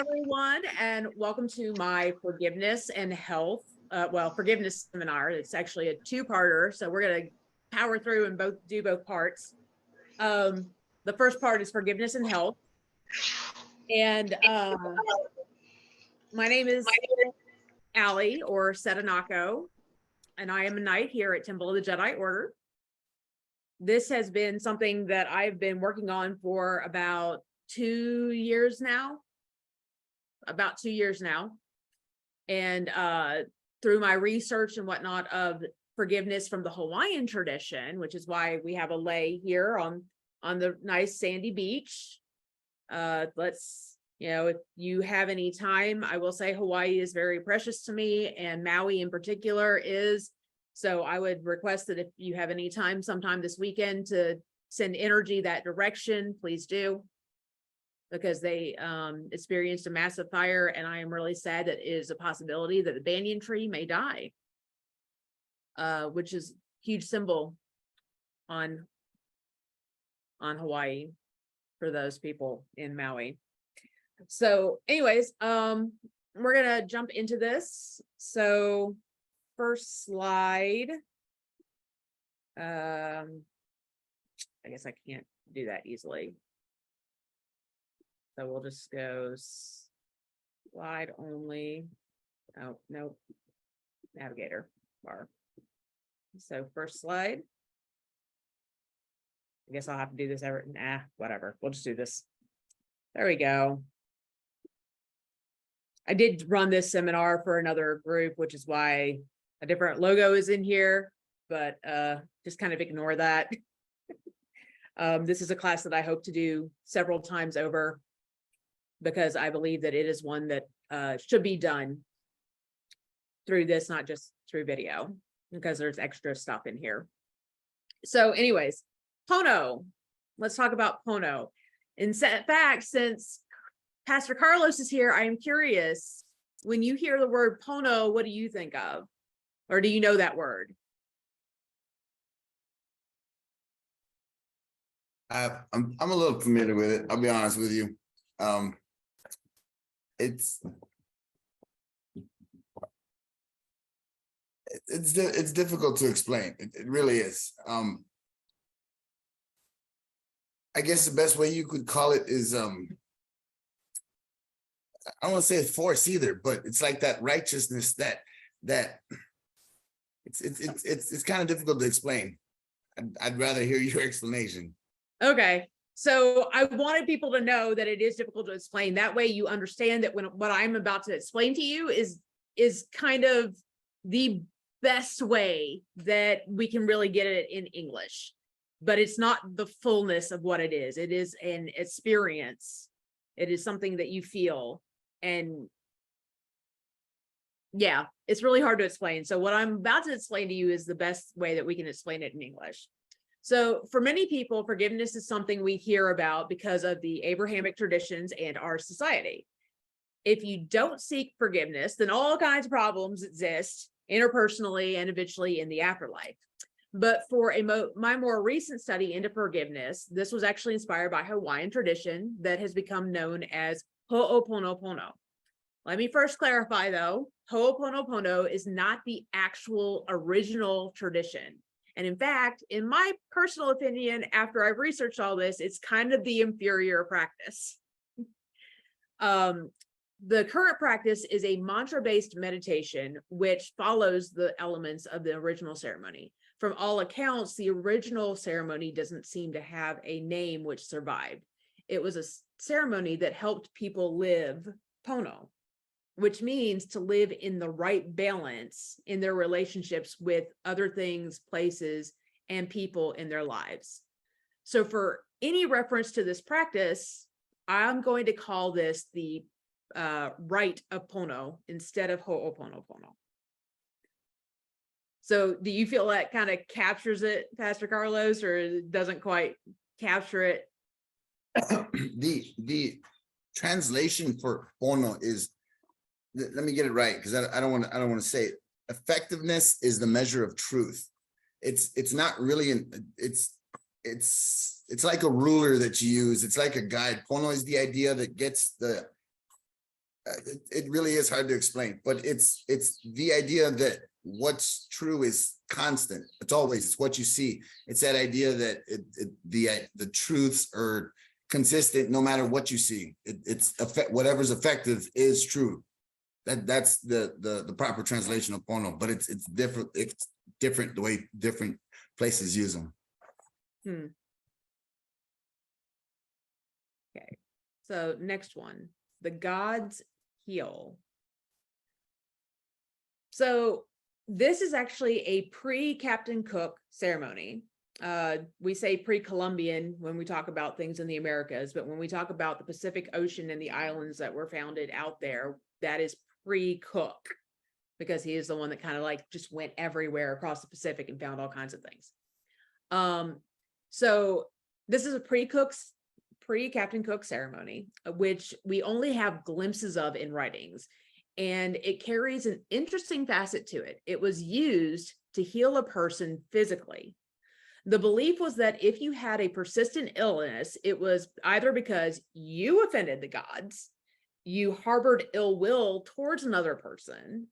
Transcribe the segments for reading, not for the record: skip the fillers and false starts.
everyone, and welcome to my forgiveness and health, forgiveness seminar. It's actually a two-parter, so we're going to power through and do both parts. The first part is forgiveness and health. And my name is Allie, or Sedinako, and I am a knight here at Temple of the Jedi Order. This has been something that I've been working on for about 2 years now. And through my research and whatnot of forgiveness from the Hawaiian tradition, which is why we have a lei here on the nice sandy beach. If you have any time, I will say Hawaii is very precious to me, and Maui in particular is. So I would request that if you have any time sometime this weekend to send energy that direction, please do. Because they experienced a massive fire, and I am really sad that it is a possibility that the banyan tree may die, which is a huge symbol on Hawaii for those people in Maui. So anyways, we're gonna jump into this. So first slide. I guess I can't do that easily. So we'll just go slide only. Oh, nope. Navigator bar. So first slide. I guess I'll have to do this whatever. We'll just do this. There we go. I did run this seminar for another group, which is why a different logo is in here, but just kind of ignore that. This is a class that I hope to do several times over, because I believe that it is one that should be done through this, not just through video, because there's extra stuff in here. So anyways, Pono. Let's talk about Pono. In fact, since Pastor Carlos is here, I am curious, when you hear the word Pono, what do you think of? Or do you know that word? I'm a little familiar with it. I'll be honest with you. It's difficult to explain. It really is. I guess the best way you could call it is I don't want to say it's force either, but it's like that righteousness that it's kind of difficult to explain. I'd rather hear your explanation. Okay. So I wanted people to know that it is difficult to explain. That way you understand that what I'm about to explain to you is kind of the best way that we can really get it in English, but it's not the fullness of what it is. It is an experience. It is something that you feel. And yeah, it's really hard to explain. So what I'm about to explain to you is the best way that we can explain it in English. So for many people, forgiveness is something we hear about because of the Abrahamic traditions and our society. If you don't seek forgiveness, then all kinds of problems exist interpersonally and eventually in the afterlife. But for my more recent study into forgiveness, this was actually inspired by Hawaiian tradition that has become known as Ho'oponopono. Let me first clarify though, Ho'oponopono is not the actual original tradition. And in fact, in my personal opinion, after I've researched all this, it's kind of the inferior practice. The current practice is a mantra-based meditation, which follows the elements of the original ceremony. From all accounts, the original ceremony doesn't seem to have a name which survived. It was a ceremony that helped people live Pono, which means to live in the right balance in their relationships with other things, places, and people in their lives. So for any reference to this practice, I'm going to call this the rite of Pono instead of Ho'oponopono. So do you feel that kind of captures it, Pastor Carlos, or it doesn't quite capture it? The translation for Pono is, let me get it right, because I don't want to say it. Effectiveness is the measure of truth. It's not really it's like a ruler that you use. It's like a guide. Pono is the idea that gets the it really is hard to explain, but it's the idea that what's true is constant. It's what you see. It's that idea that the truths are consistent no matter what you see. Whatever's effective is true. That's the proper translation of pono, but it's different. It's different the way different places use them. Okay, so next one, the gods heal. So this is actually a pre-Captain Cook ceremony. We say pre-Columbian when we talk about things in the Americas, but when we talk about the Pacific Ocean and the islands that were founded out there, that is pre-Cook, because he is the one that kind of like just went everywhere across the Pacific and found all kinds of things. So this is a pre-Captain Cook ceremony, which we only have glimpses of in writings, and it carries an interesting facet to it. It was used to heal a person physically. The belief was that if you had a persistent illness, it was either because you offended the gods, you harbored ill will towards another person,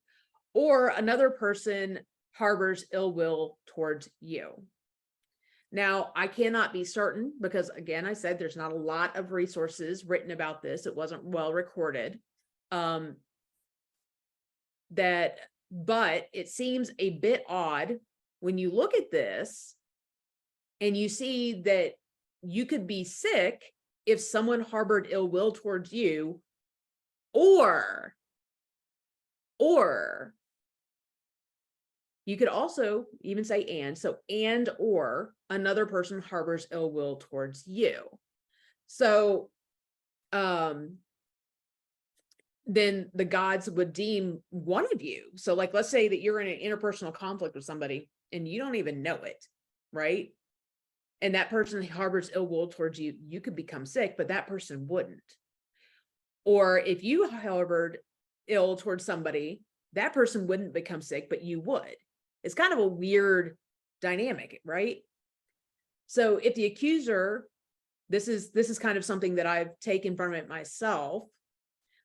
or another person harbors ill will towards you. Now, I cannot be certain because, again, I said there's not a lot of resources written about this. It wasn't well recorded. But it seems a bit odd when you look at this and you see that you could be sick if someone harbored ill will towards you, or you could also even say and or another person harbors ill will towards you. So then the gods would deem one of you. So like, let's say that you're in an interpersonal conflict with somebody and you don't even know it, right? And that person harbors ill will towards you, you could become sick, but that person wouldn't. Or if you harbored ill towards somebody, that person wouldn't become sick, but you would. It's kind of a weird dynamic, right? So if the accuser, this is kind of something that I've taken from it myself,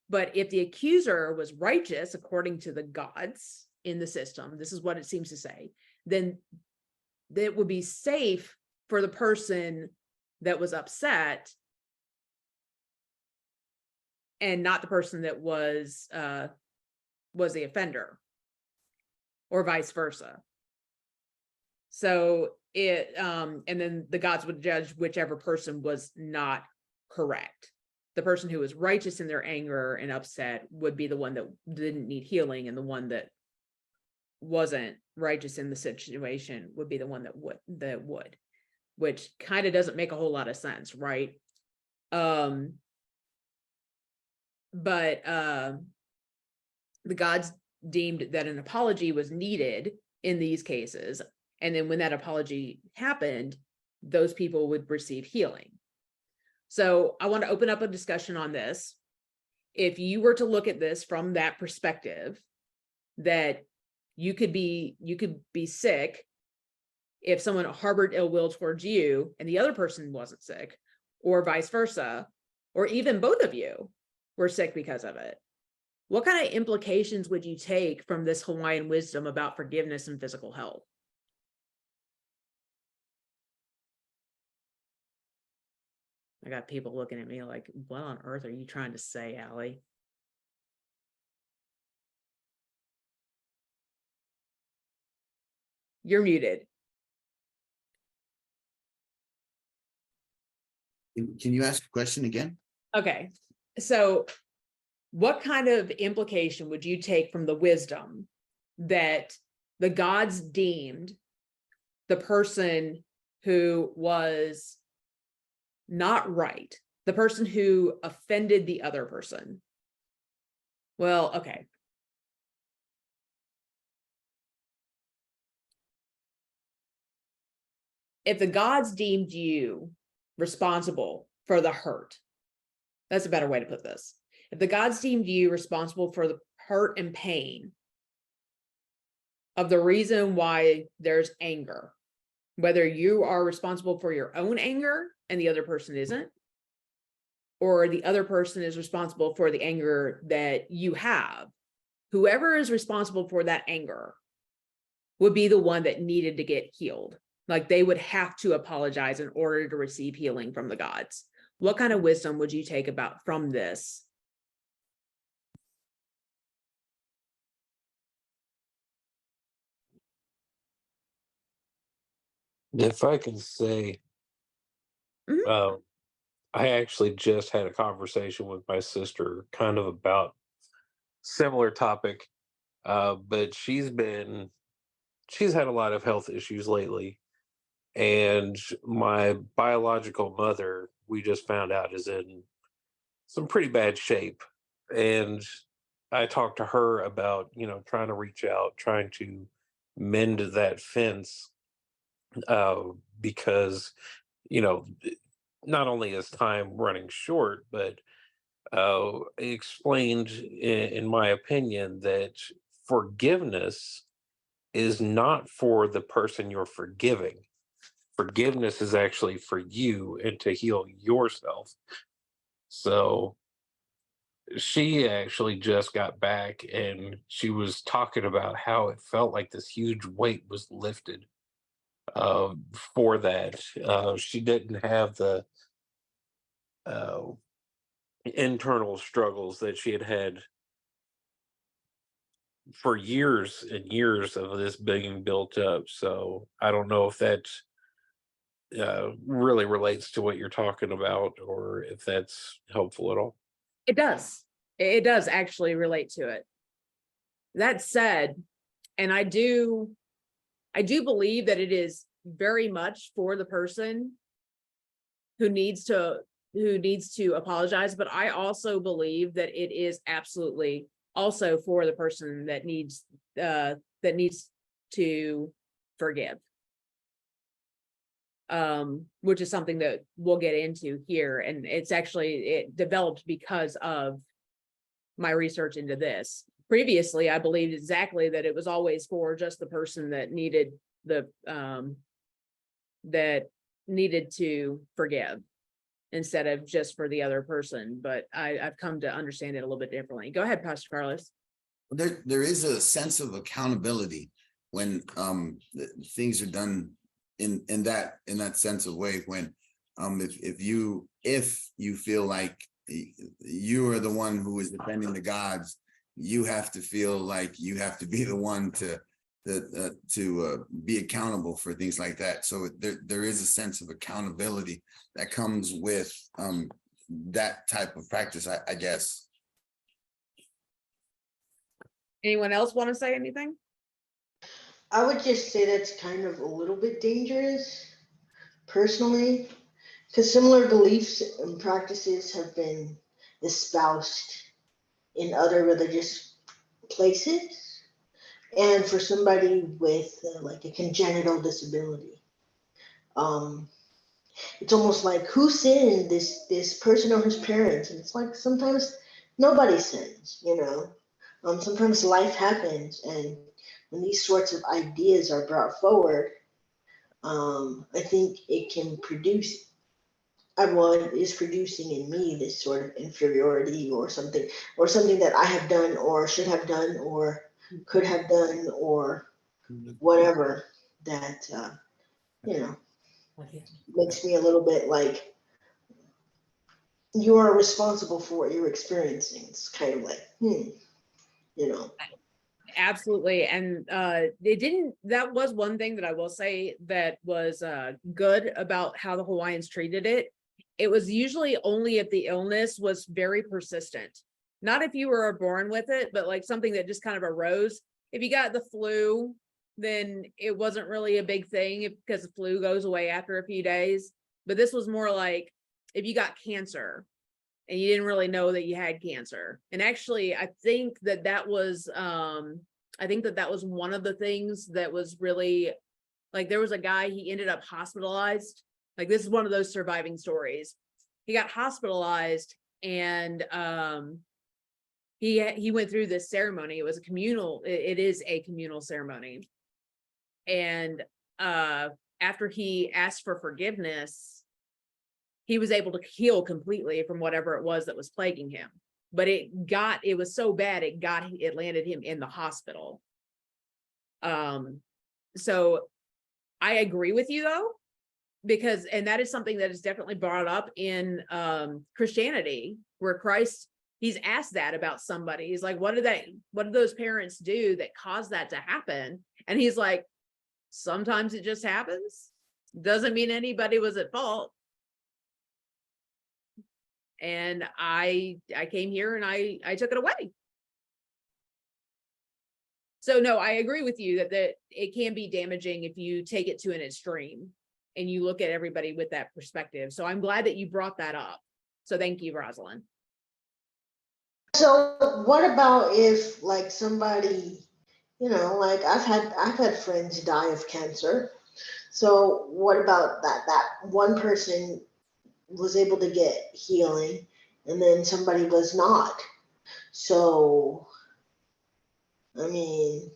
but if the accuser was righteous according to the gods in the system, this is what it seems to say, then it would be safe for the person that was upset and not the person that was the offender, or vice versa. So and then the gods would judge whichever person was not correct. The person who was righteous in their anger and upset would be the one that didn't need healing, and the one that wasn't righteous in the situation would be the one that would, which kind of doesn't make a whole lot of sense, right? But the gods deemed that an apology was needed in these cases. And then when that apology happened, those people would receive healing. So I want to open up a discussion on this. If you were to look at this from that perspective, that you could be sick if someone harbored ill will towards you and the other person wasn't sick, or vice versa, or even both of you were sick because of it. What kind of implications would you take from this Hawaiian wisdom about forgiveness and physical health? I got people looking at me like, what on earth are you trying to say, Allie? You're muted. Can you ask a question again? Okay. So what kind of implication would you take from the wisdom that the gods deemed the person who was not right, the person who offended the other person? Well, okay. If the gods deemed you responsible for the hurt, that's a better way to put this. If the gods deemed you responsible for the hurt and pain of the reason why there's anger, whether you are responsible for your own anger and the other person isn't, or the other person is responsible for the anger that you have. Whoever is responsible for that anger would be the one that needed to get healed. Like they would have to apologize in order to receive healing from the gods. What kind of wisdom would you take about from this? If I can say, Mhm. I actually just had a conversation with my sister kind of about similar topic, but she's had a lot of health issues lately, and my biological mother, we just found out, is in some pretty bad shape. And I talked to her about, trying to reach out, trying to mend that fence, uh, because, you know, not only is time running short, but explained, in my opinion, that forgiveness is not for the person you're forgiving. Forgiveness is actually for you and to heal yourself. So she actually just got back and she was talking about how it felt like this huge weight was lifted, uh, for that. She didn't have the uh, internal struggles that she had had for years and years of this being built up. So I don't know if that really relates to what you're talking about or if that's helpful at all. It does. It does actually relate to it. That said, and I do believe that it is very much for the person who needs to apologize, but I also believe that it is absolutely also for the person that needs to forgive. Which is something that we'll get into here, and it developed because of my research into this. Previously, I believed exactly that it was always for just the person that needed to forgive instead of just for the other person. But I've come to understand it a little bit differently. Go ahead, Pastor Carlos. There is a sense of accountability when things are done in that sense of way, when if you feel like you are the one who is defending the gods, you have to feel like you have to be the one to be accountable for things like that. So there is a sense of accountability that comes with that type of practice, I guess. Anyone else want to say anything? I would just say that's kind of a little bit dangerous, personally, because similar beliefs and practices have been espoused in other religious places. And for somebody with like a congenital disability, um, it's almost like who sinned, this person or his parents? And it's like sometimes nobody sins, you know. Sometimes life happens, and when these sorts of ideas are brought forward, I think it can produce. What is producing in me this sort of inferiority or something that I have done or should have done or could have done or whatever that you know makes me a little bit like you are responsible for what you're experiencing. It's kind of like you know. Absolutely. And that was one thing that I will say that was good about how the Hawaiians treated it. It was usually only if the illness was very persistent, not if you were born with it, but like something that just kind of arose. If you got the flu, then it wasn't really a big thing because the flu goes away after a few days. But this was more like if you got cancer and you didn't really know that you had cancer. And actually, I think that was one of the things that was really, like, there was a guy, he ended up hospitalized. Like, this is one of those surviving stories. He got hospitalized and he went through this ceremony. It was it is a communal ceremony. And after he asked for forgiveness, he was able to heal completely from whatever it was that was plaguing him. But it was so bad, it landed him in the hospital. So I agree with you though, because, and that is something that is definitely brought up in Christianity, where Christ, he's asked that about somebody. He's like, what did those parents do that caused that to happen? And he's like, sometimes it just happens. Doesn't mean anybody was at fault. And I came here and I took it away. So no, I agree with you that it can be damaging if you take it to an extreme and you look at everybody with that perspective. So I'm glad that you brought that up. So thank you, Rosalind. So what about if like somebody, like I've had friends die of cancer. So what about that one person was able to get healing and then somebody was not? So, I mean,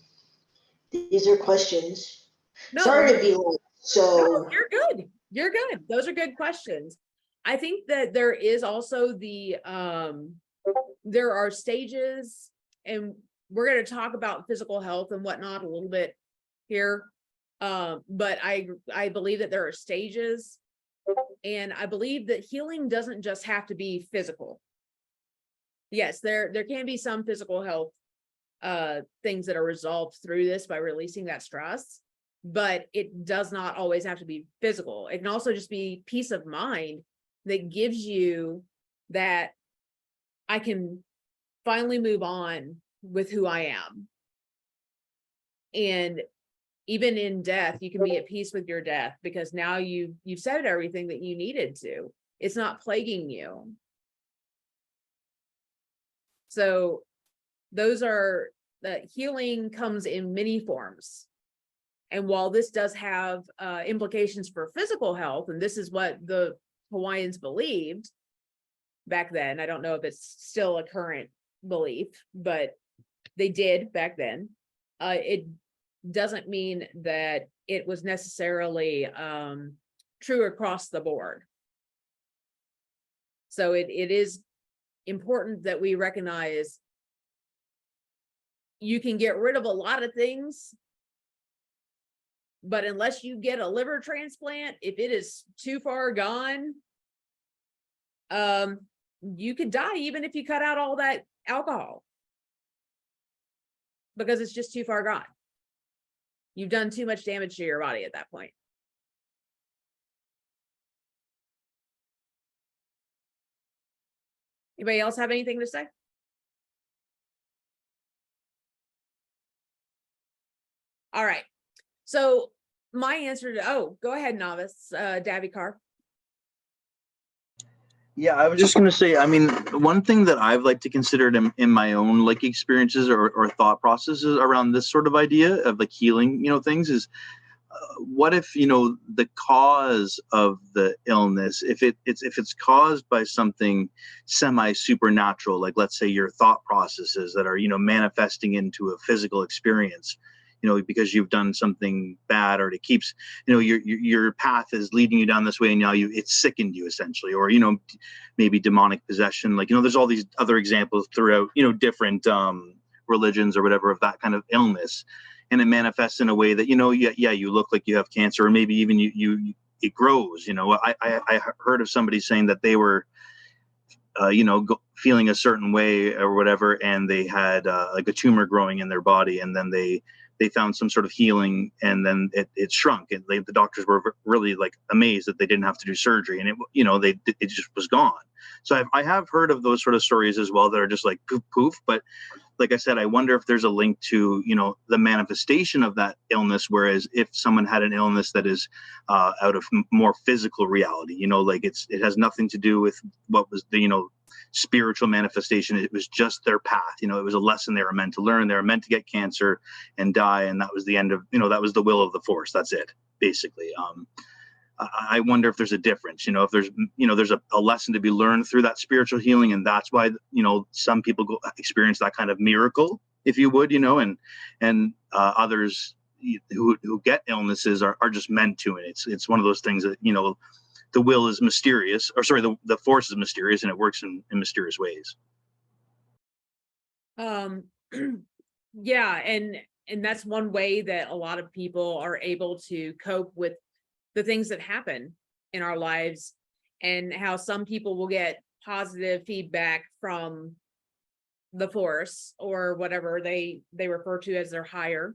these are questions. No, Sorry to be like, no, you're good. You're good. Those are good questions. I think that there is also there are stages, and we're going to talk about physical health and whatnot a little bit here. But I believe that there are stages, and I believe that healing doesn't just have to be physical. Yes, there can be some physical health things that are resolved through this by releasing that stress, but it does not always have to be physical. It can also just be peace of mind that gives you that I can finally move on with who I am. And even in death, you can be at peace with your death because now you've said everything that you needed to. It's not plaguing you. So those are, that healing comes in many forms. And while this does have implications for physical health, and this is what the Hawaiians believed back then, I don't know if it's still a current belief, but they did back then. It doesn't mean that it was necessarily true across the board. So it is important that we recognize you can get rid of a lot of things, but unless you get a liver transplant, if it is too far gone, you could die even if you cut out all that alcohol, because it's just too far gone. You've done too much damage to your body at that point. Anybody else have anything to say? All right. So my answer to, go ahead, novice, Davy Carr. Yeah, I was just going to say, I mean, one thing that I've like to consider in my own like experiences or thought processes around this sort of idea of like healing, things is what if, the cause of the illness, if it's caused by something semi-supernatural, like let's say your thought processes that are, manifesting into a physical experience, because you've done something bad, or it keeps, your path is leading you down this way, and now it's sickened you essentially, or, maybe demonic possession. Like, there's all these other examples throughout, different religions or whatever of that kind of illness. And it manifests in a way that, you look like you have cancer, or maybe even it grows. I heard of somebody saying that they were, feeling a certain way or whatever, and they had like a tumor growing in their body, and then they found some sort of healing, and then it shrunk, and the doctors were really like amazed that they didn't have to do surgery, and it just was gone. So I have heard of those sort of stories as well that are just like poof poof. But like I said, I wonder if there's a link to the manifestation of that illness, whereas if someone had an illness that is out of more physical reality, like it has nothing to do with what was the spiritual manifestation. It was just their path. It was a lesson they were meant to learn. They were meant to get cancer and die, and that was the end of, that was the will of the force. That's it, basically. I wonder if there's a difference, if there's a lesson to be learned through that spiritual healing, and that's why some people experience that kind of miracle, if you would, and others who get illnesses are just meant to, and it's one of those things that the will is mysterious, or sorry, the force is mysterious, and it works in mysterious ways. Yeah, and that's one way that a lot of people are able to cope with the things that happen in our lives, and how some people will get positive feedback from the force or whatever they refer to as their higher,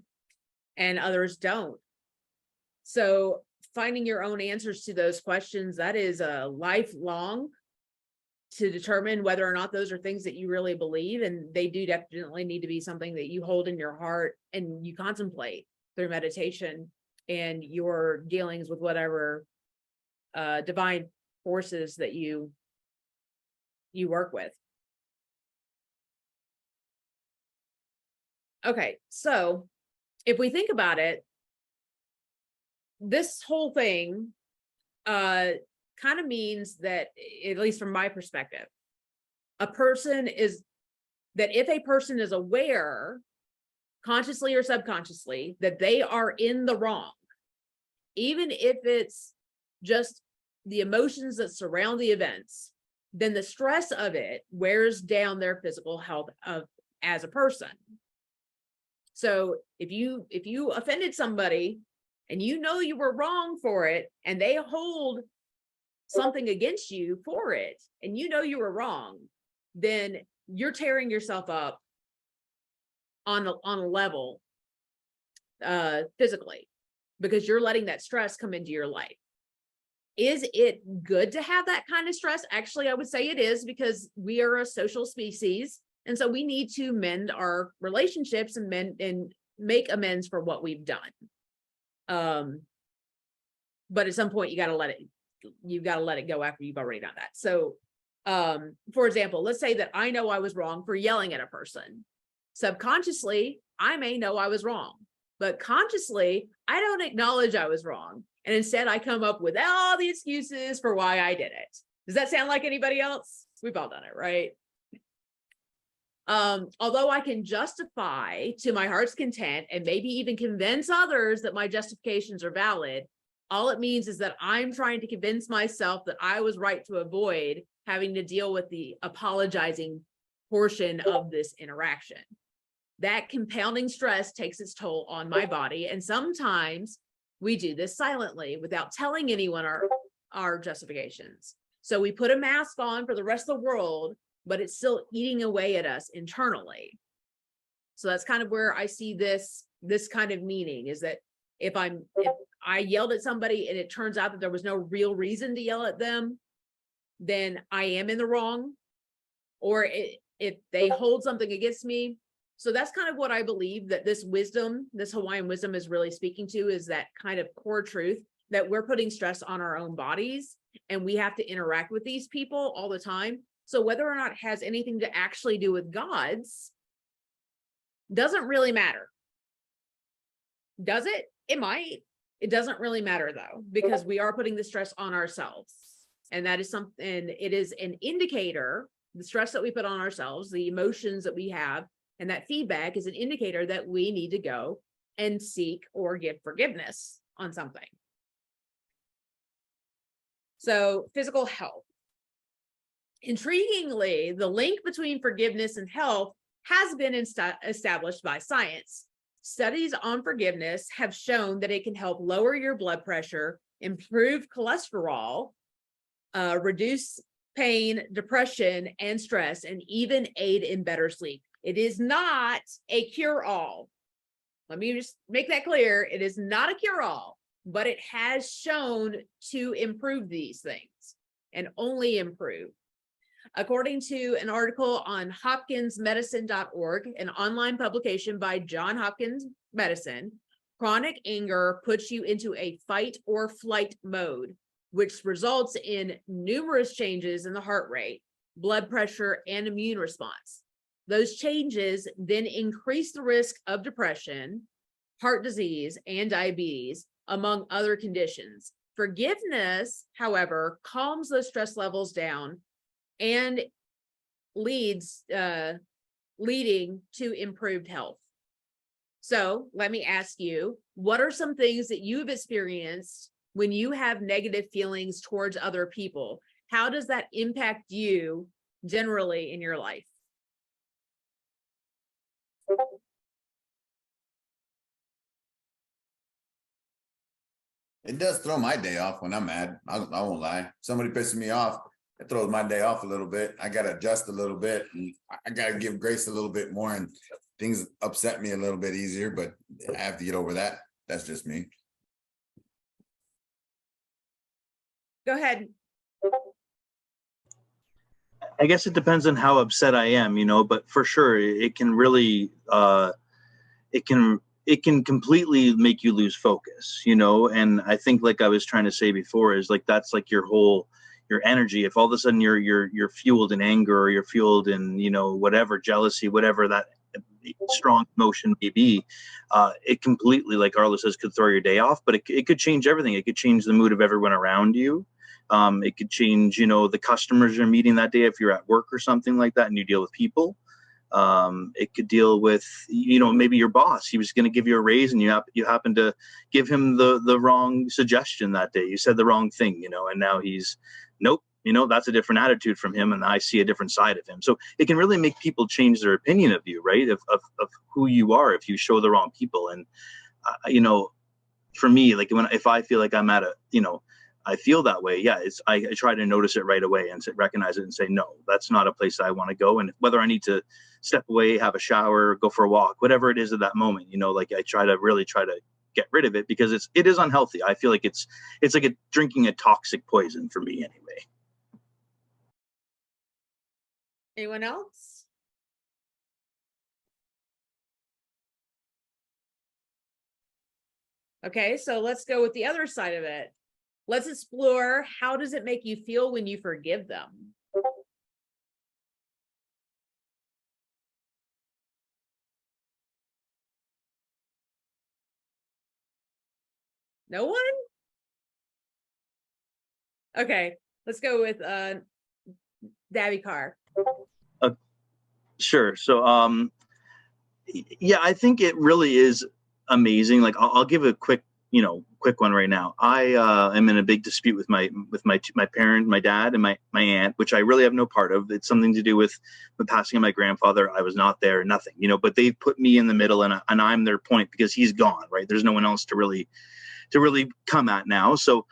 and others don't. So finding your own answers to those questions, that is a lifelong to determine whether or not those are things that you really believe. And they do definitely need to be something that you hold in your heart and you contemplate through meditation and your dealings with whatever divine forces that you work with. Okay, so if we think about it, this whole thing kind of means that, at least from my perspective, if a person is aware, consciously or subconsciously, that they are in the wrong, even if it's just the emotions that surround the events, then the stress of it wears down their physical health as a person. So if you offended somebody and you know you were wrong for it, and they hold something against you for it, and you know you were wrong, then you're tearing yourself up on a level physically, because you're letting that stress come into your life. Is it good to have that kind of stress? Actually, I would say it is, because we are a social species. And so we need to mend our relationships and make amends for what we've done. But at some point you've got to let it go after you've already done that. So, for example, let's say that I know I was wrong for yelling at a person. Subconsciously, I may know I was wrong, but consciously, I don't acknowledge I was wrong. And instead I come up with all the excuses for why I did it. Does that sound like anybody else? We've all done it, right? Although I can justify to my heart's content and maybe even convince others that my justifications are valid, all it means is that I'm trying to convince myself that I was right to avoid having to deal with the apologizing portion of this interaction. That compounding stress takes its toll on my body. And sometimes we do this silently without telling anyone our justifications. So we put a mask on for the rest of the world, but it's still eating away at us internally. So that's kind of where I see this kind of meaning, is that if I yelled at somebody and it turns out that there was no real reason to yell at them, then I am in the wrong. Or if they hold something against me. So that's kind of what I believe that this Hawaiian wisdom is really speaking to, is that kind of core truth that we're putting stress on our own bodies and we have to interact with these people all the time. So whether or not it has anything to actually do with gods doesn't really matter. Does it? It might. It doesn't really matter though, because we are putting the stress on ourselves. And that is something, it is an indicator, the stress that we put on ourselves, the emotions that we have, and that feedback is an indicator that we need to go and seek or give forgiveness on something. So physical health. Intriguingly, the link between forgiveness and health has been established by science. Studies on forgiveness have shown that it can help lower your blood pressure, improve cholesterol, reduce pain, depression, and stress, and even aid in better sleep. It is not a cure-all. Let me just make that clear. It is not a cure-all, but it has shown to improve these things and only improve. According to an article on hopkinsmedicine.org, an online publication by Johns Hopkins Medicine, chronic anger puts you into a fight or flight mode, which results in numerous changes in the heart rate, blood pressure, and immune response. Those changes then increase the risk of depression, heart disease, and diabetes, among other conditions. Forgiveness, however, calms those stress levels down and leading to improved health. So let me ask you, what are some things that you've experienced when you have negative feelings towards other people, how does that impact you generally in your life? It does throw my day off when I'm mad. I won't lie. Somebody pisses me off, it throws my day off a little bit. I got to adjust a little bit. And I got to give grace a little bit more, and things upset me a little bit easier, but I have to get over that. That's just me. Go ahead. I guess it depends on how upset I am, you know, but for sure it can really it can completely make you lose focus, you know. And I think, like I was trying to say before, is like that's like your energy. If all of a sudden you're fueled in anger, or you're fueled in, you know, whatever, jealousy, whatever that strong emotion may be, it completely, like Arlo says, could throw your day off. But it could change everything. It could change the mood of everyone around you. It could change, you know, the customers you're meeting that day if you're at work or something like that and you deal with people. It could deal with, you know, maybe your boss. He was going to give you a raise and you happen to give him the wrong suggestion that day. You said the wrong thing, you know, and now he's, nope, you know, that's a different attitude from him, and I see a different side of him. So it can really make people change their opinion of you, right? Of who you are if you show the wrong people. And you know, for me, like if I feel like I'm at a, you know, I feel that way, yeah, I try to notice it right away and recognize it and say, no, that's not a place that I want to go. And whether I need to step away, have a shower, go for a walk, whatever it is at that moment, you know, like I try to get rid of it, because it is unhealthy. I feel like it's like drinking a toxic poison for me anyway. Anyone else? Okay, so let's go with the other side of it. Let's explore, how does it make you feel when you forgive them? No one? Okay, let's go with Davy Carr. Sure. So yeah, I think it really is amazing. Like I'll give a quick one right now. I am in a big dispute with my parent, my dad, and my aunt, which I really have no part of. It's something to do with the passing of my grandfather. I was not there, nothing, you know, but they put me in the middle, and I'm their point because he's gone, right? There's no one else to really come at now. So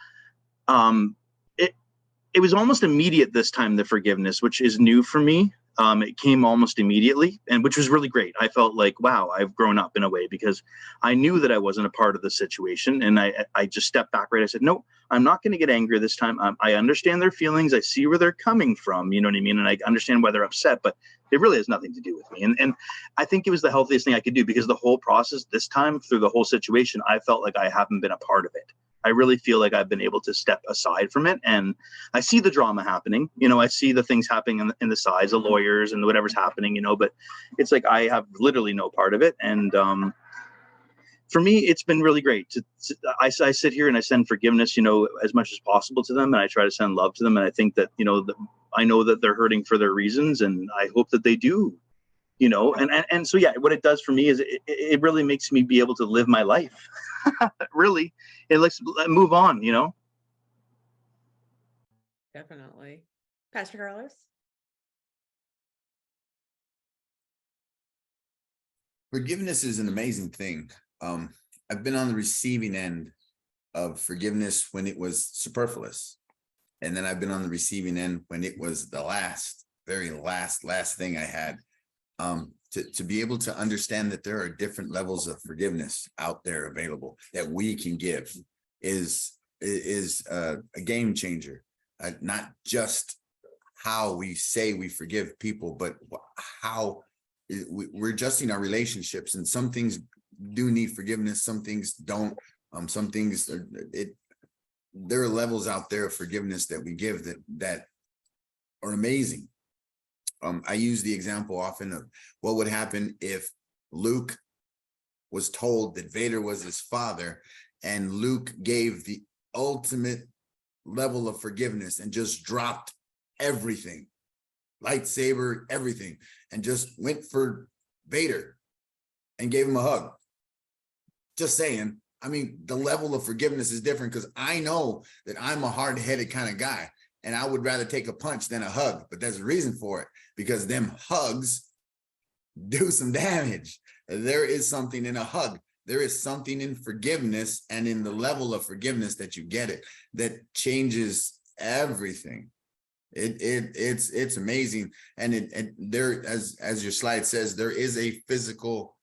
it was almost immediate this time, the forgiveness, which is new for me. It came almost immediately, and which was really great. I felt like, wow, I've grown up in a way, because I knew that I wasn't a part of the situation. And I just stepped back, right? I said, no, I'm not going to get angry this time. I understand their feelings. I see where they're coming from. You know what I mean? And I understand why they're upset, but it really has nothing to do with me. And I think it was the healthiest thing I could do, because the whole process this time, through the whole situation, I felt like I haven't been a part of it. I really feel like I've been able to step aside from it, and I see the drama happening. You know, I see the things happening in the sides, the lawyers and whatever's happening, you know, but it's like I have literally no part of it. And for me, it's been really great. I sit here and I send forgiveness, you know, as much as possible to them, and I try to send love to them. And I think that, you know, I know that they're hurting for their reasons, and I hope that they do, you know, and so, yeah, what it does for me is it really makes me be able to live my life. Really, it lets move on, you know. Definitely. Pastor Carlos? Forgiveness is an amazing thing. I've been on the receiving end of forgiveness when it was superfluous. And then I've been on the receiving end when it was the very last thing I had. To be able to understand that there are different levels of forgiveness out there available that we can give is a game changer. Not just how we say we forgive people, but how we're adjusting our relationships. And some things do need forgiveness, some things don't. Some things there are levels out there of forgiveness that we give that are amazing. I use the example often of what would happen if Luke was told that Vader was his father, and Luke gave the ultimate level of forgiveness and just dropped everything, lightsaber, everything, and just went for Vader and gave him a hug. Just saying, I mean, the level of forgiveness is different because I know that I'm a hard-headed kind of guy and I would rather take a punch than a hug, but there's a reason for it because them hugs do some damage. There is something in a hug. There is something in forgiveness and in the level of forgiveness that you get it that changes everything. It's amazing. And there, as your slide says, there is a physical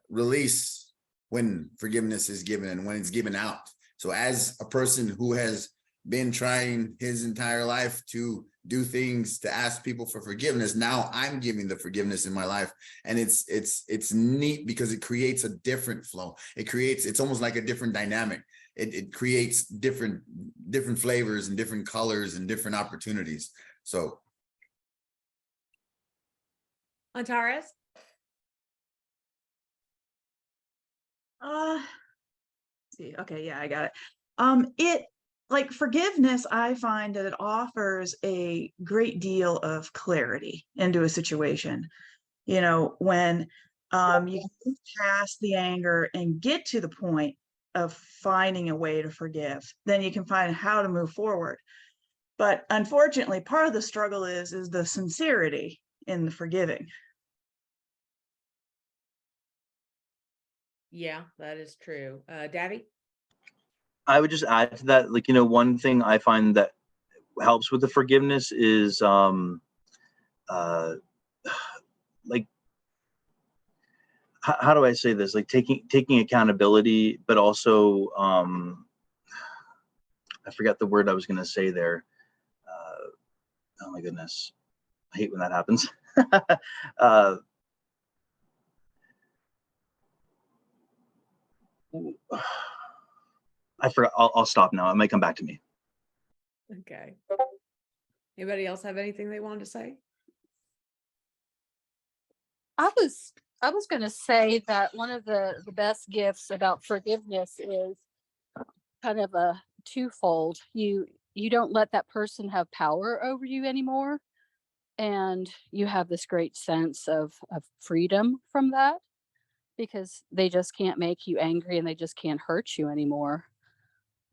release when forgiveness is given and when it's given out. So as a person who has been trying his entire life to do things to ask people for forgiveness, now I'm giving the forgiveness in my life, and it's neat because it creates a different flow. It's almost like a different dynamic. It creates different flavors and different colors and different opportunities. So Antares? See, okay, yeah, I got it. It like forgiveness, I find that it offers a great deal of clarity into a situation. You know, when you can move past the anger and get to the point of finding a way to forgive, then you can find how to move forward. But unfortunately, part of the struggle is the sincerity in the forgiving. Yeah, that is true. Davy? I would just add to that, like, one thing I find that helps with the forgiveness is like, how do I say this? Like taking accountability, but also I forgot the word I was going to say there. Oh my goodness, I hate when that happens. I forgot. I'll stop now. It might come back to me. Okay. Anybody else have anything they wanted to say? I was going to say that one of the best gifts about forgiveness is kind of a twofold. You don't let that person have power over you anymore, and you have this great sense of freedom from that, because they just can't make you angry and they just can't hurt you anymore.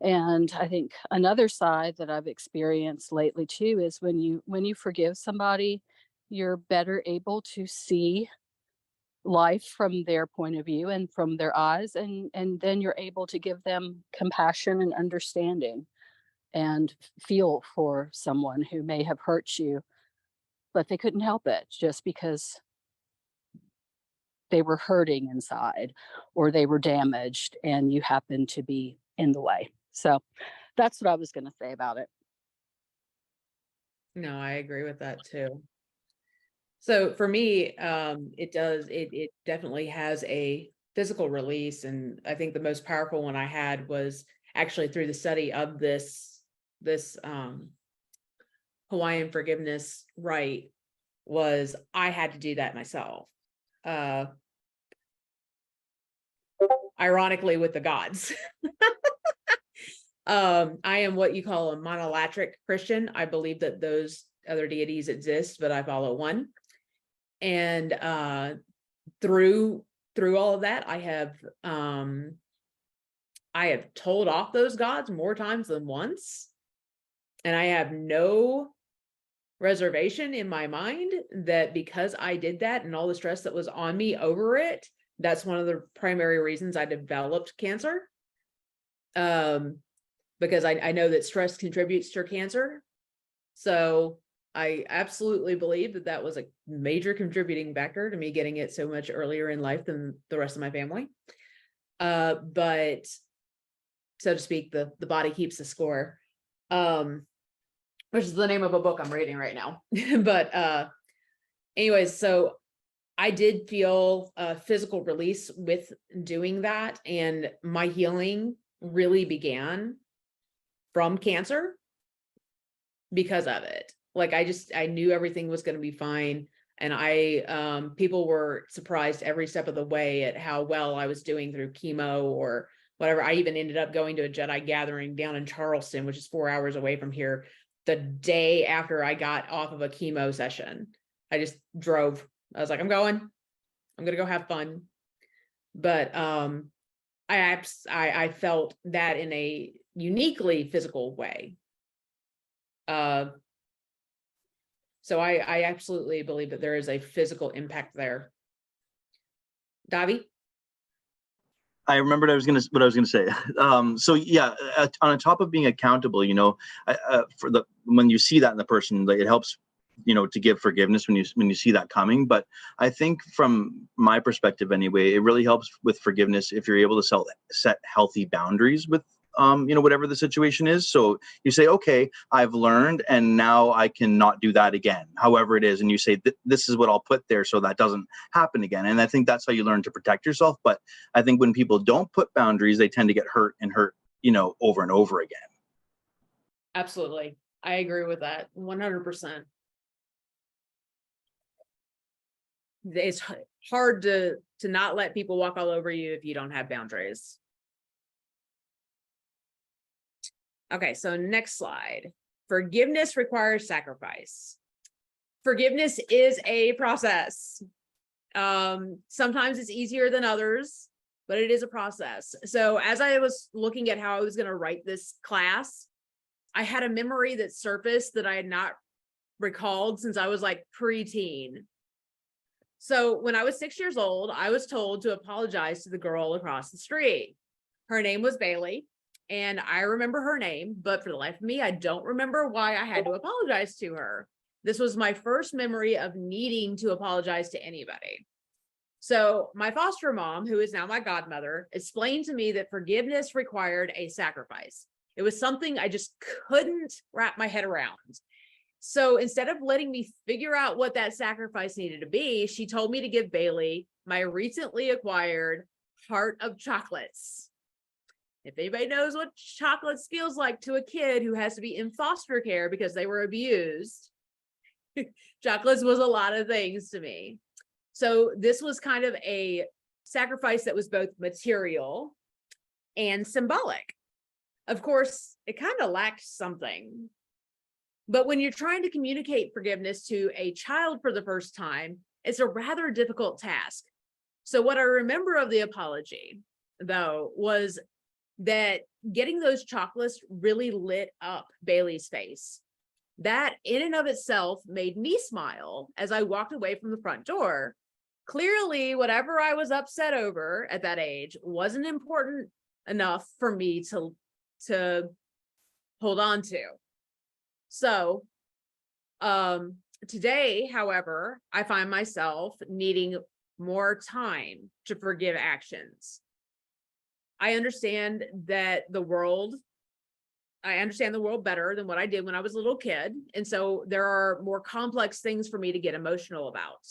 And I think another side that I've experienced lately too is when you forgive somebody, you're better able to see life from their point of view and from their eyes, and then you're able to give them compassion and understanding and feel for someone who may have hurt you, but they couldn't help it just because they were hurting inside or they were damaged and you happened to be in the way. So that's what I was going to say about it. No, I agree with that too. So for me, it definitely has a physical release. And I think the most powerful one I had was actually through the study of this Hawaiian forgiveness rite. Was I had to do that myself. Ironically, with the gods. I am what you call a monolatric Christian. I believe that those other deities exist, but I follow one. And through all of that, I have told off those gods more times than once, and I have no reservation in my mind that because I did that and all the stress that was on me over it, that's one of the primary reasons I developed cancer. Because I know that stress contributes to cancer. So I absolutely believe that that was a major contributing factor to me getting it so much earlier in life than the rest of my family. But so to speak, the body keeps the score, which is the name of a book I'm reading right now. But anyways, so I did feel a physical release with doing that. And my healing really began from cancer because of it. Like I knew everything was going to be fine. And people were surprised every step of the way at how well I was doing through chemo or whatever. I even ended up going to a Jedi gathering down in Charleston, which is 4 hours away from here, the day after I got off of a chemo session. I just drove. I was like, I'm going to go have fun. But I felt that in a uniquely physical way. So I absolutely believe that there is a physical impact there. Davi? I remembered what I was gonna say. So yeah, on top of being accountable, when you see that in the person, like, it helps, to give forgiveness when you see that coming. But I think from my perspective anyway, it really helps with forgiveness if you're able to set healthy boundaries with whatever the situation is. So you say, okay, I've learned, and now I cannot do that again, however it is. And you say, this is what I'll put there so that doesn't happen again. And I think that's how you learn to protect yourself. But I think when people don't put boundaries, they tend to get hurt, over and over again. Absolutely. I agree with that 100%. It's hard to not let people walk all over you if you don't have boundaries. Okay, so next slide. Forgiveness requires sacrifice. Forgiveness is a process. Sometimes it's easier than others, but it is a process. So as I was looking at how I was going to write this class, I had a memory that surfaced that I had not recalled since I was like preteen. So when I was 6 years old, I was told to apologize to the girl across the street. Her name was Bailey. And I remember her name, but for the life of me, I don't remember why I had to apologize to her. This was my first memory of needing to apologize to anybody. So my foster mom, who is now my godmother, explained to me that forgiveness required a sacrifice. It was something I just couldn't wrap my head around. So instead of letting me figure out what that sacrifice needed to be, she told me to give Bailey my recently acquired heart of chocolates. If anybody knows what chocolates feels like to a kid who has to be in foster care because they were abused, chocolates was a lot of things to me. So this was kind of a sacrifice that was both material and symbolic. Of course, it kind of lacked something. But when you're trying to communicate forgiveness to a child for the first time, it's a rather difficult task. So what I remember of the apology, though, was that getting those chocolates really lit up Bailey's face. That in and of itself made me smile as I walked away from the front door. Clearly, whatever I was upset over at that age wasn't important enough for me to hold on to. So today, however, I find myself needing more time to forgive actions. I understand the world better than what I did when I was a little kid. And so there are more complex things for me to get emotional about.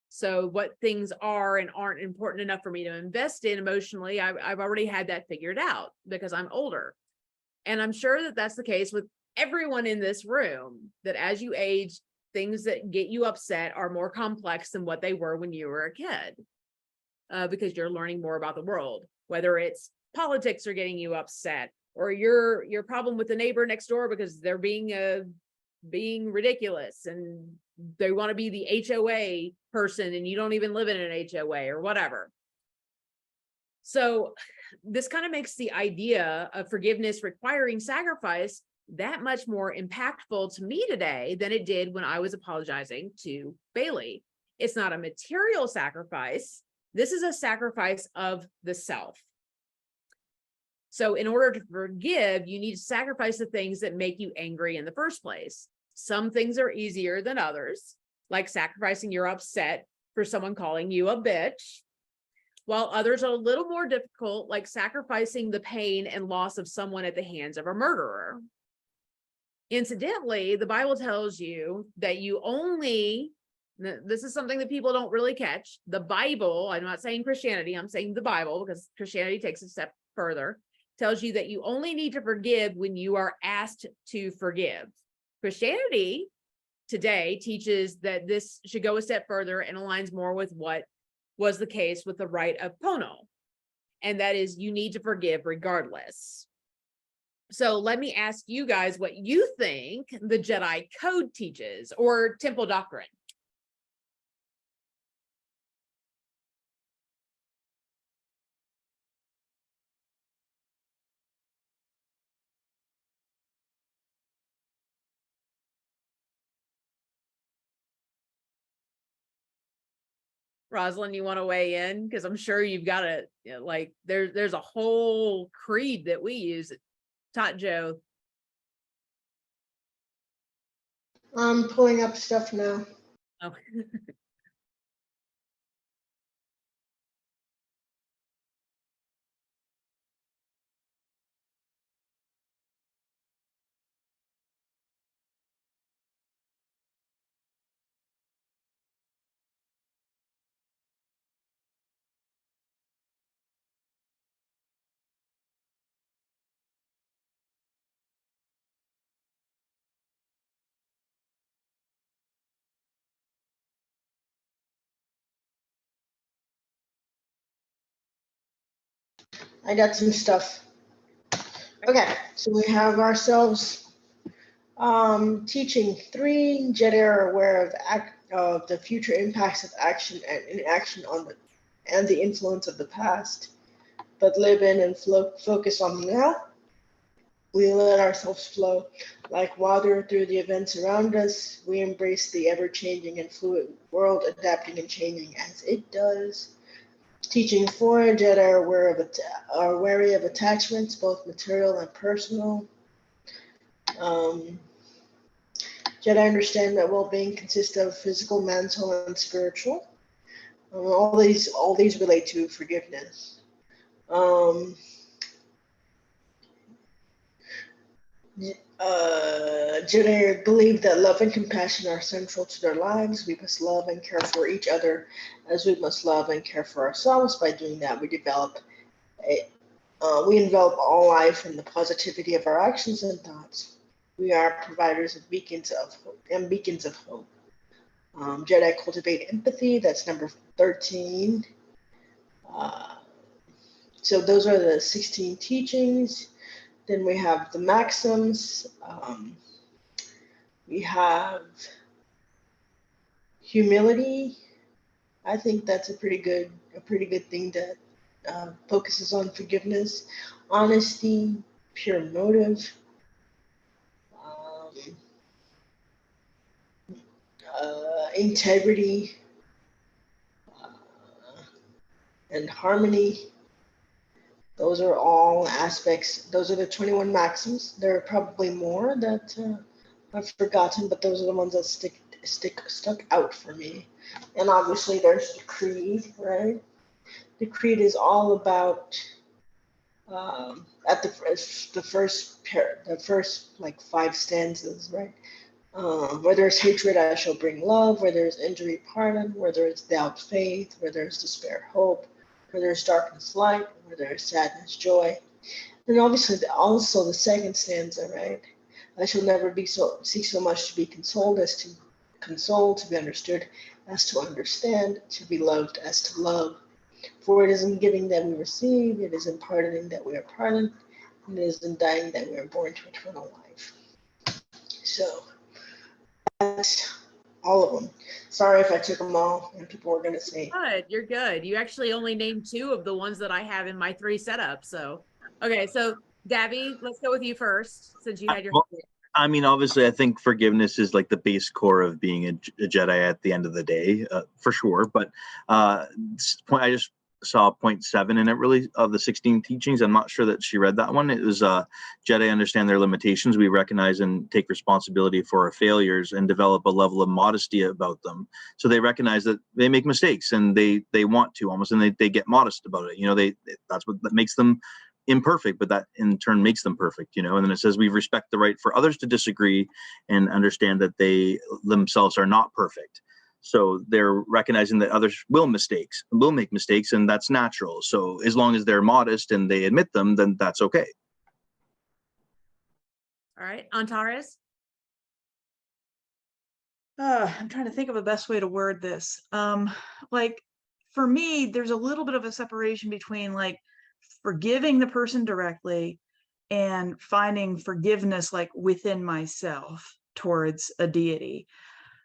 So what things are and aren't important enough for me to invest in emotionally, I've already had that figured out because I'm older. And I'm sure that that's the case with everyone in this room, that as you age, things that get you upset are more complex than what they were when you were a kid, because you're learning more about the world. Whether it's politics are getting you upset, or your problem with the neighbor next door because they're being ridiculous and they want to be the HOA person and you don't even live in an HOA or whatever. So this kind of makes the idea of forgiveness requiring sacrifice that much more impactful to me today than it did when I was apologizing to Bailey. It's not a material sacrifice. This is a sacrifice of the self. So in order to forgive, you need to sacrifice the things that make you angry in the first place. Some things are easier than others, like sacrificing your upset for someone calling you a bitch, while others are a little more difficult, like sacrificing the pain and loss of someone at the hands of a murderer. Incidentally, the Bible tells you that this is something that people don't really catch. The Bible, I'm not saying Christianity, I'm saying the Bible, because Christianity takes a step further, tells you that you only need to forgive when you are asked to forgive. Christianity today teaches that this should go a step further and aligns more with what was the case with the rite of Pono. And that is, you need to forgive regardless. So let me ask you guys what you think the Jedi Code teaches, or temple doctrine. Rosalind, you want to weigh in? Because I'm sure you've got a, like, there's a whole creed that we use. Tot Joe. I'm pulling up stuff now. Oh. I got some stuff. Okay, so we have ourselves teaching 3 Jedi are aware of the future impacts of action and inaction and the influence of the past, but live in and focus on the now. We let ourselves flow like water through the events around us. We embrace the ever-changing and fluid world, adapting and changing as it does. Teaching 4 Jedi are wary of attachments, both material and personal. Jedi understand that well-being consists of physical, mental, and spiritual. All these relate to forgiveness. Jedi believe that love and compassion are central to their lives. We must love and care for each other as we must love and care for ourselves. By doing that, we envelop all life in the positivity of our actions and thoughts. We are providers of beacons of hope. Jedi cultivate empathy. That's number 13. So those are the 16 teachings. Then we have the maxims. We have humility. I think that's a pretty good thing that focuses on forgiveness, honesty, pure motive, integrity, and harmony. Those are all aspects. Those are the 21 maxims. There are probably more that I've forgotten, but those are the ones that stuck out for me. And obviously, there's the creed, right? The creed is all about at the first like 5 stanzas, right? Where there's hatred, I shall bring love. Where there's injury, pardon. Where there's doubt, faith. Where there's despair, hope. Where there's darkness, light. Where there's sadness, joy. And obviously, also the second stanza, right? I shall never seek so much to be consoled as to console, to be understood as to understand, to be loved as to love. For it is in giving that we receive, it is in pardoning that we are pardoned, and it is in dying that we are born to eternal life. So that's all of them. Sorry if I took them all, and people were going to say. Good, you're good. You actually only named 2 of the ones that I have in my 3 setups. So, okay, so Gabby, let's go with you first, since you had your. Well, I mean, obviously, I think forgiveness is like the base core of being a Jedi at the end of the day, for sure. But I just saw 0.7 in it, really, of the 16 teachings. I'm not sure that she read that one. It was Jedi understand their limitations. We recognize and take responsibility for our failures and develop a level of modesty about them. So they recognize that they make mistakes and they want to almost, and they get modest about it. You know, that's what that makes them imperfect, but that in turn makes them perfect, you know. And then it says we respect the right for others to disagree and understand that they themselves are not perfect. So they're recognizing that others will make mistakes, and that's natural. So as long as they're modest and they admit them, then that's okay. All right, Antares. I'm trying to think of the best way to word this. Like for me, there's a little bit of a separation between like forgiving the person directly and finding forgiveness like within myself towards a deity.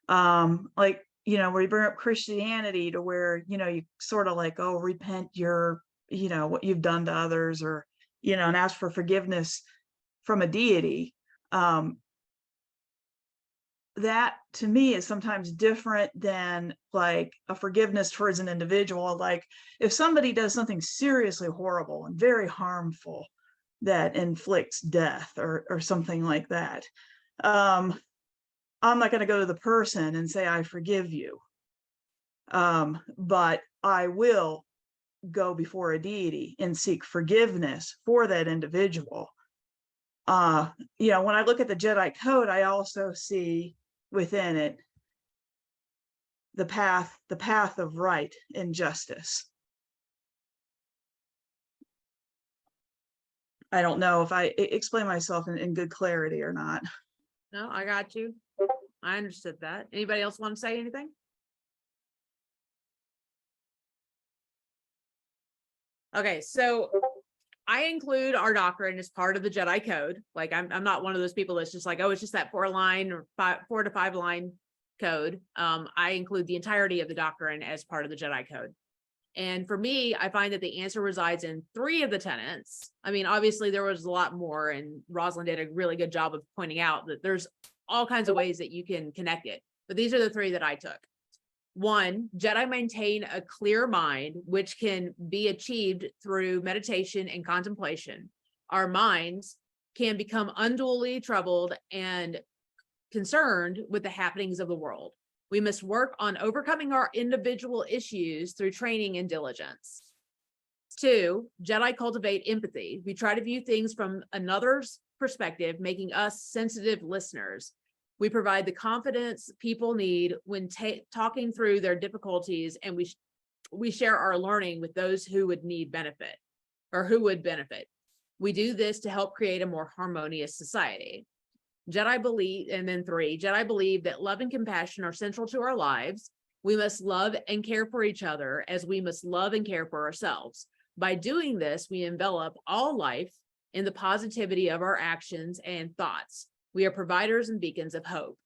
Like, you know, where you bring up Christianity to where, you know, you sort of like, oh, repent your, you know, what you've done to others, or, you know, and ask for forgiveness from a deity. that to me is sometimes different than like a forgiveness towards an individual. Like if somebody does something seriously horrible and very harmful that inflicts death or something like that, I'm not going to go to the person and say, I forgive you. But I will go before a deity and seek forgiveness for that individual. You know, when I look at the Jedi code, I also see within it the path of right and justice. I don't know if I explain myself in good clarity or not. No, I got you. I understood that. Anybody else want to say anything? Okay, so I include our doctrine as part of the Jedi code. Like I'm not one of those people that's just like, oh, it's just that 4 to 5 line code. I include the entirety of the doctrine as part of the Jedi code. And for me, I find that the answer resides in 3 of the tenets. I mean, obviously there was a lot more, and Rosalind did a really good job of pointing out that there's all kinds of ways that you can connect it. But these are the 3 that I took. 1, Jedi maintain a clear mind, which can be achieved through meditation and contemplation. Our minds can become unduly troubled and concerned with the happenings of the world. We must work on overcoming our individual issues through training and diligence. 2, Jedi cultivate empathy. We try to view things from another's perspective, making us sensitive listeners. We provide the confidence people need when talking through their difficulties, and we share our learning with those who would need benefit or who would benefit. We do this to help create a more harmonious society. Jedi believe, and then 3, Jedi believe that love and compassion are central to our lives. We must love and care for each other as we must love and care for ourselves. By doing this, we envelop all life in the positivity of our actions and thoughts. We are providers and beacons of hope.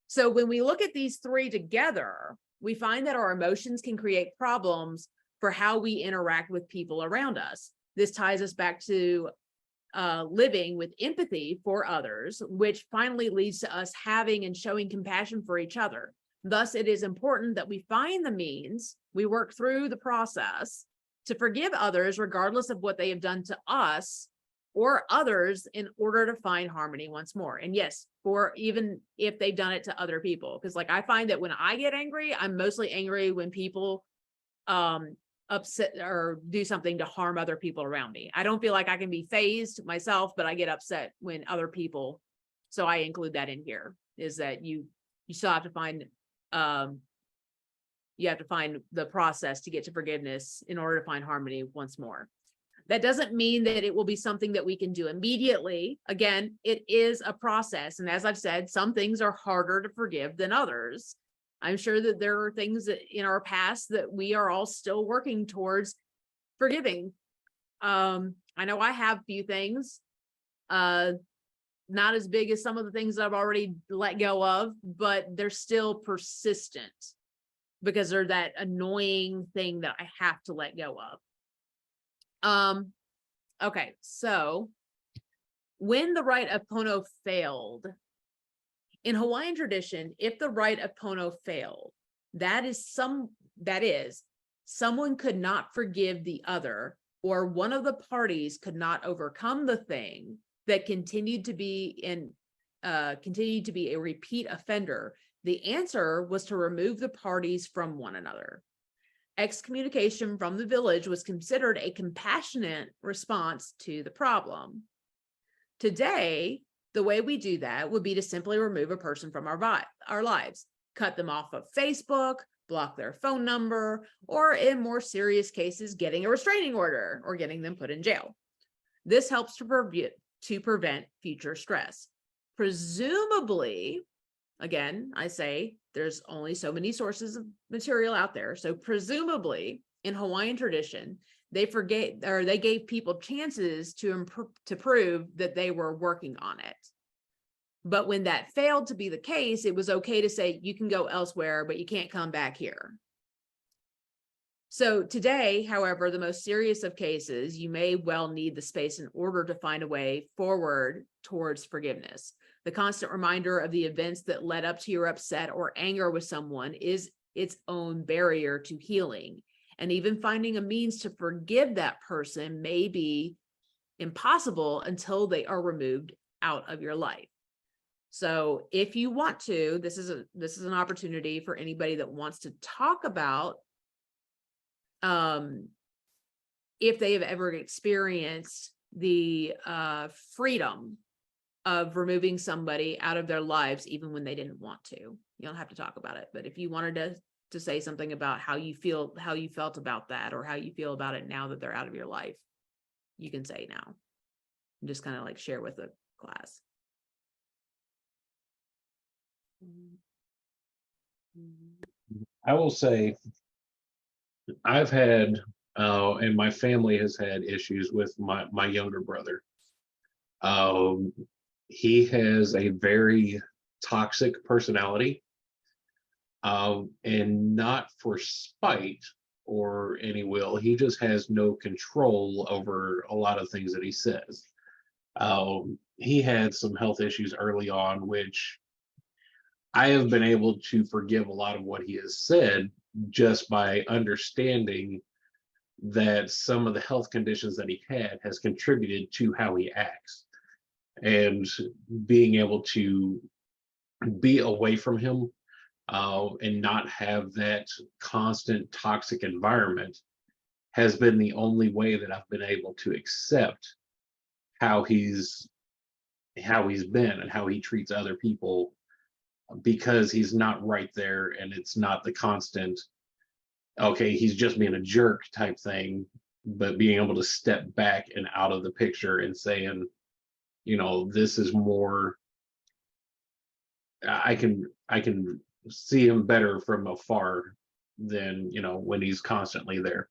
So when we look at these 3 together, we find that our emotions can create problems for how we interact with people around us. This ties us back to living with empathy for others, which finally leads to us having and showing compassion for each other. Thus, it is important that we find the means, we work through the process to forgive others, regardless of what they have done to us or others, in order to find harmony once more. And yes, for even if they've done it to other people, because like I find that when I get angry, I'm mostly angry when people upset or do something to harm other people around me. I don't feel like I can be phased myself, but I get upset when other people. So I include that in here, is that you still have to find the process to get to forgiveness in order to find harmony once more. That doesn't mean that it will be something that we can do immediately. Again, it is a process. And as I've said, some things are harder to forgive than others. I'm sure that there are things that in our past that we are all still working towards forgiving. I know I have a few things, not as big as some of the things that I've already let go of, but they're still persistent because they're that annoying thing that I have to let go of. Okay, so when the rite of Pono failed, in Hawaiian tradition, if the rite of Pono failed, that is someone could not forgive the other, or one of the parties could not overcome the thing that continued to be a repeat offender. The answer was to remove the parties from one another. Excommunication from the village was considered a compassionate response to the problem. Today, the way we do that would be to simply remove a person from our lives, cut them off of Facebook, block their phone number, or in more serious cases, getting a restraining order or getting them put in jail. This helps to prevent future stress. Presumably, again, I say there's only so many sources of material out there. So presumably in Hawaiian tradition, they gave people chances to prove that they were working on it. But when that failed to be the case, it was okay to say, you can go elsewhere, but you can't come back here. So today, however, the most serious of cases, you may well need the space in order to find a way forward towards forgiveness. The constant reminder of the events that led up to your upset or anger with someone is its own barrier to healing. And even finding a means to forgive that person may be impossible until they are removed out of your life. So if you want to, this is an opportunity for anybody that wants to talk about if they have ever experienced the freedom of removing somebody out of their lives, even when they didn't want to. You don't have to talk about it, but if you wanted to say something about how you felt about that, or how you feel about it now that they're out of your life, you can say now. And just kind of like share with the class. I will say I've had, and my family has had issues with my younger brother. He has a very toxic personality, and not for spite or any will. He just has no control over a lot of things that he says. He had some health issues early on, which I have been able to forgive a lot of what he has said just by understanding that some of the health conditions that he had has contributed to how he acts, and being able to be away from him and not have that constant toxic environment has been the only way that I've been able to accept how he's been and how he treats other people, because he's not right there, and it's not the constant, okay, he's just being a jerk type thing, but being able to step back and out of the picture and saying, this is more, I can see him better from afar than, when he's constantly there.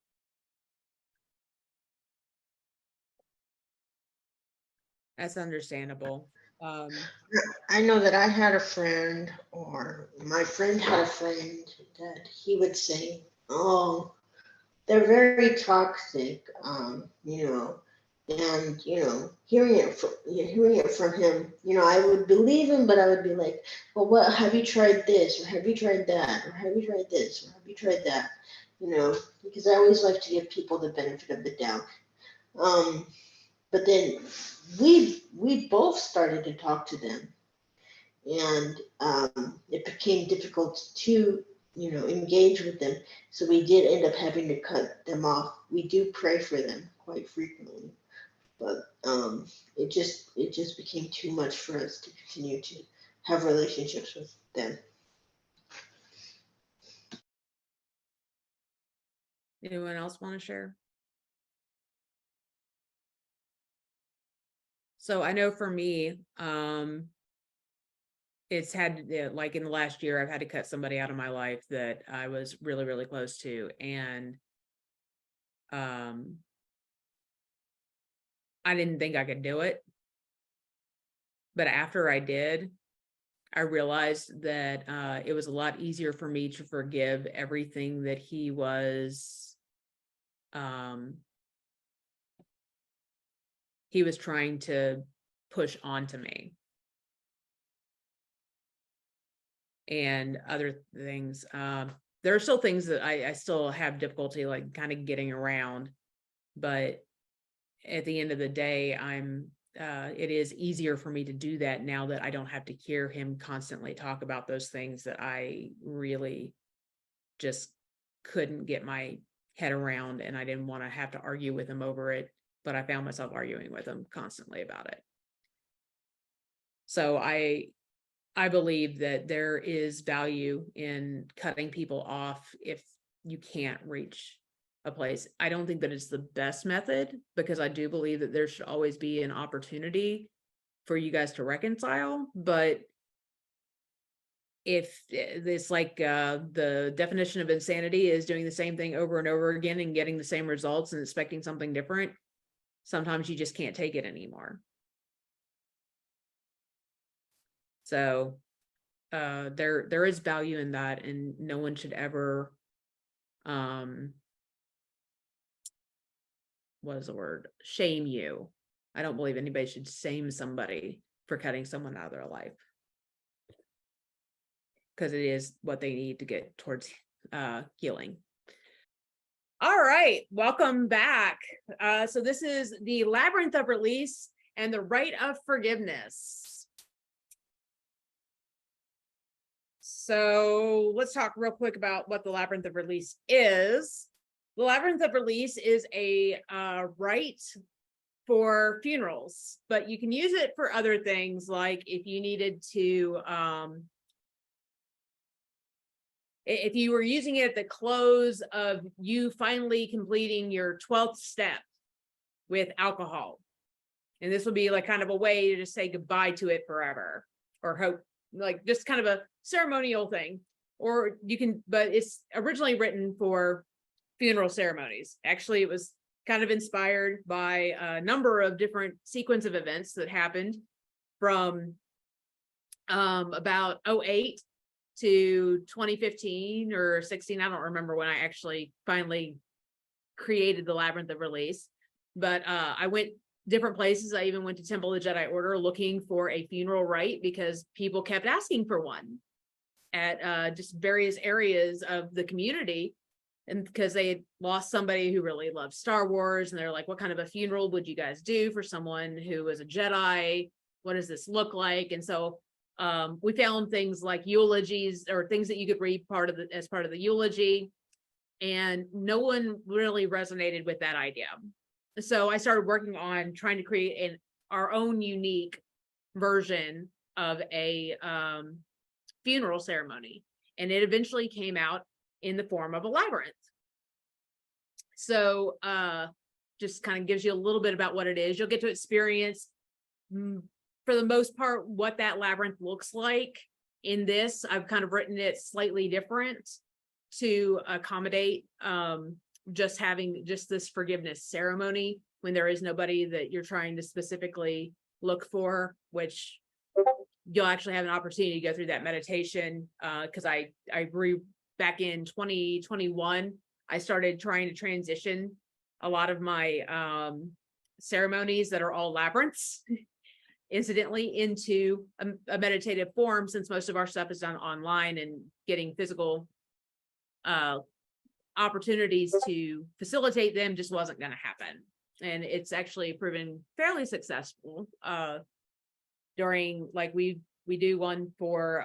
That's understandable. I know that I had a friend, or my friend had a friend, that he would say, "Oh, they're very toxic," and hearing it from him, I would believe him, but I would be like, "Well, what have you tried this, or have you tried that, or have you tried this, or have you tried that?" Because I always like to give people the benefit of the doubt. But then we both started to talk to them, and it became difficult to engage with them. So we did end up having to cut them off. We do pray for them quite frequently, but it just became too much for us to continue to have relationships with them. Anyone else want to share? So I know for me, it's had, like in the last year, I've had to cut somebody out of my life that I was really, really close to. And I didn't think I could do it. But after I did, I realized that it was a lot easier for me to forgive everything that he was trying to push onto me, and other things. There are still things that I still have difficulty like kind of getting around, but at the end of the day, it is easier for me to do that now that I don't have to hear him constantly talk about those things that I really just couldn't get my head around, and I didn't want to have to argue with him over it, but I found myself arguing with him constantly about it. So I believe that there is value in cutting people off if you can't reach a place. I don't think that it's the best method, because I do believe that there should always be an opportunity for you guys to reconcile. But if it's like the definition of insanity is doing the same thing over and over again and getting the same results and expecting something different, sometimes you just can't take it anymore. So there is value in that, and no one should ever what is the word? Shame you. I don't believe anybody should shame somebody for cutting someone out of their life, because it is what they need to get towards healing. All right, welcome back. So this is the Labyrinth of Release and the Rite of Forgiveness. So let's talk real quick about what the Labyrinth of Release is. The Labyrinth of Release is a rite for funerals, but you can use it for other things, like if you needed to, if you were using it at the close of you finally completing your 12th step with alcohol. And this would be like kind of a way to just say goodbye to it forever, or hope, like just kind of a ceremonial thing. Or you can, but it's originally written for funeral ceremonies. Actually, it was kind of inspired by a number of different sequence of events that happened from about 2008 to 2015 or 16. I don't remember when I actually finally created the Labyrinth of Release, but I went different places. I even went to Temple of the Jedi Order looking for a funeral rite because people kept asking for one at just various areas of the community. And because they had lost somebody who really loved Star Wars, and they're like, what kind of a funeral would you guys do for someone who was a Jedi? What does this look like? And so we found things like eulogies, or things that you could read as part of the eulogy, and no one really resonated with that idea. So I started working on trying to create our own unique version of a funeral ceremony, and it eventually came out in the form of a labyrinth. So just kind of gives you a little bit about what it is. You'll get to experience, for the most part, what that labyrinth looks like. In this, I've kind of written it slightly different to accommodate just having just this forgiveness ceremony when there is nobody that you're trying to specifically look for, which you'll actually have an opportunity to go through that meditation, because I back in 2021, I started trying to transition a lot of my ceremonies that are all labyrinths, incidentally, into a meditative form, since most of our stuff is done online, and getting physical opportunities to facilitate them just wasn't going to happen. And it's actually proven fairly successful during, like, we do one for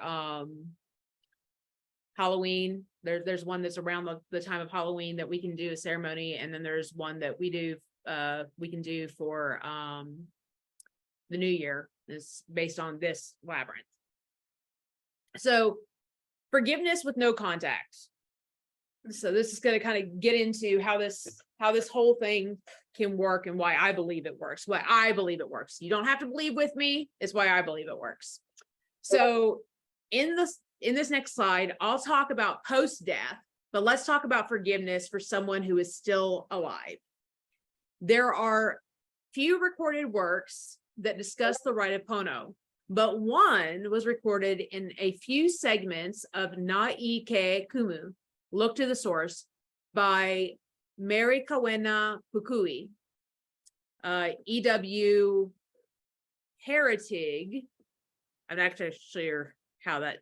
Halloween. There's one that's around the time of Halloween that we can do a ceremony, and then there's one that we can do for the new year. Is based on this labyrinth. So forgiveness with no contact. So this is going to kind of get into how this whole thing can work and why I believe it works. Why I believe it works. You don't have to believe with me. It's why I believe it works. So in this next slide, I'll talk about post-death, but let's talk about forgiveness for someone who is still alive. There are few recorded works that discuss the rite of Pono, but one was recorded in a few segments of Naike Kumu, look to the source, by Mary Kawena Pukui, E.W. Heritig. I'm not actually sure how that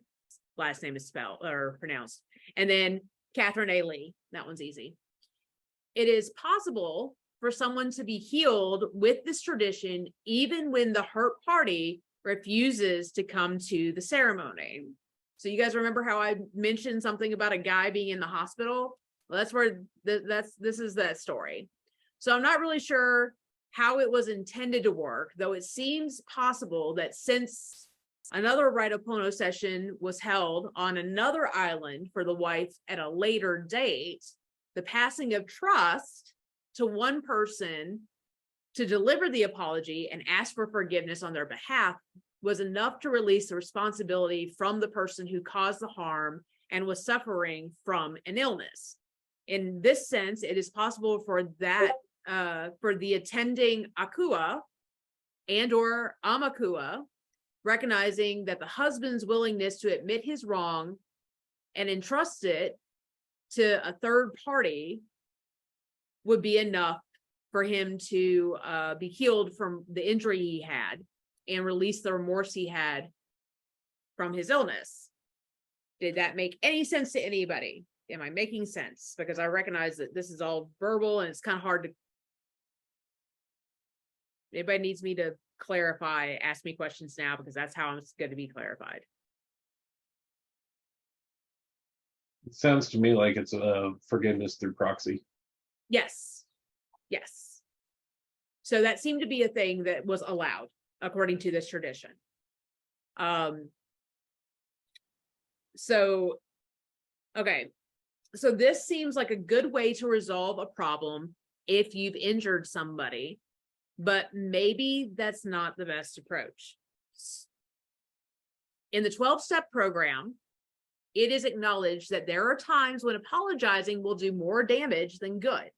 last name is spelled or pronounced. And then Catherine A. Lee. That one's easy. It is possible for someone to be healed with this tradition, even when the hurt party refuses to come to the ceremony. So you guys remember how I mentioned something about a guy being in the hospital? Well, that's where this is that story. So I'm not really sure how it was intended to work, though it seems possible that since another rite of Pono session was held on another island for the wife at a later date, the passing of trust to one person to deliver the apology and ask for forgiveness on their behalf was enough to release the responsibility from the person who caused the harm and was suffering from an illness. In this sense, it is possible for that, for the attending Akua and or Amakua, recognizing that the husband's willingness to admit his wrong and entrust it to a third party would be enough for him to be healed from the injury he had. and release the remorse he had from his illness. Did that make any sense to anybody? Am I making sense? Because I recognize that this is all verbal and it's kind of hard to. Anybody needs me to clarify, ask me questions now, because that's how it's going to be clarified. It sounds to me like it's forgiveness through proxy. Yes. Yes. So that seemed to be a thing that was allowed according to this tradition. So, okay. So this seems like a good way to resolve a problem if you've injured somebody, but maybe that's not the best approach. In the 12-step program, it is acknowledged that there are times when apologizing will do more damage than good.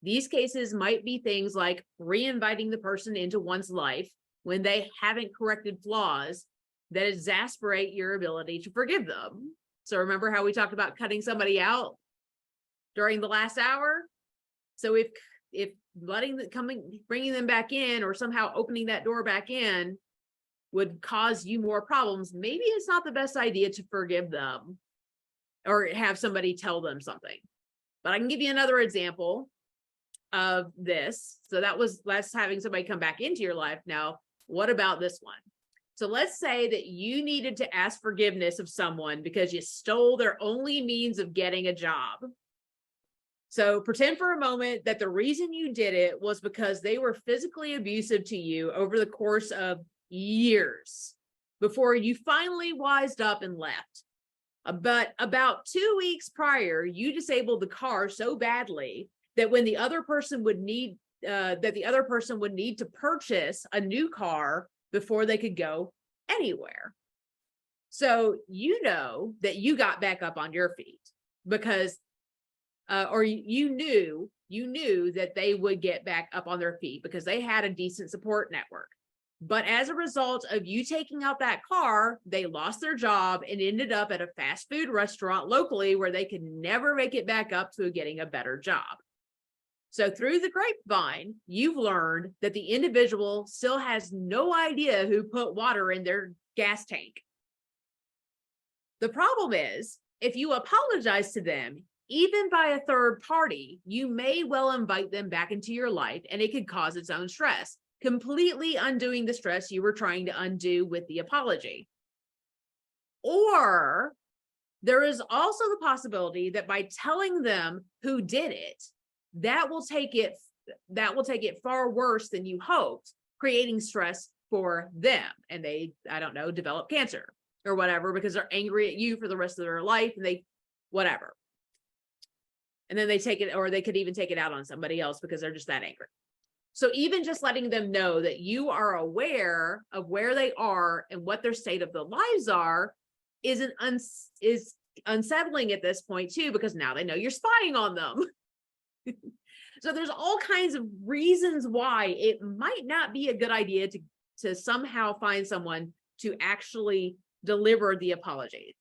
These cases might be things like re-inviting the person into one's life when they haven't corrected flaws that exasperate your ability to forgive them. So remember how we talked about cutting somebody out during the last hour? So if bringing them back in, or somehow opening that door back in, would cause you more problems, maybe it's not the best idea to forgive them or have somebody tell them something. But I can give you another example of this. So that's having somebody come back into your life. Now, what about this one? So let's say that you needed to ask forgiveness of someone because you stole their only means of getting a job. So pretend for a moment that the reason you did it was because they were physically abusive to you over the course of years before you finally wised up and left. But about 2 weeks prior, you disabled the car so badly that when the other person would need to purchase a new car before they could go anywhere. So you know that you got back up on your feet because or you knew that they would get back up on their feet because they had a decent support network. But as a result of you taking out that car, they lost their job and ended up at a fast food restaurant locally where they could never make it back up to getting a better job. So through the grapevine, you've learned that the individual still has no idea who put water in their gas tank. The problem is, if you apologize to them, even by a third party, you may well invite them back into your life, and it could cause its own stress, completely undoing the stress you were trying to undo with the apology. Or there is also the possibility that by telling them who did it, that will take it far worse than you hoped, creating stress for them. And they, I don't know, develop cancer or whatever because they're angry at you for the rest of their life, and they, whatever. And then they take it, or they could even take it out on somebody else because they're just that angry. So even just letting them know that you are aware of where they are and what their state of their lives are is unsettling at this point too, because now they know you're spying on them. So there's all kinds of reasons why it might not be a good idea to somehow find someone to actually deliver the apology.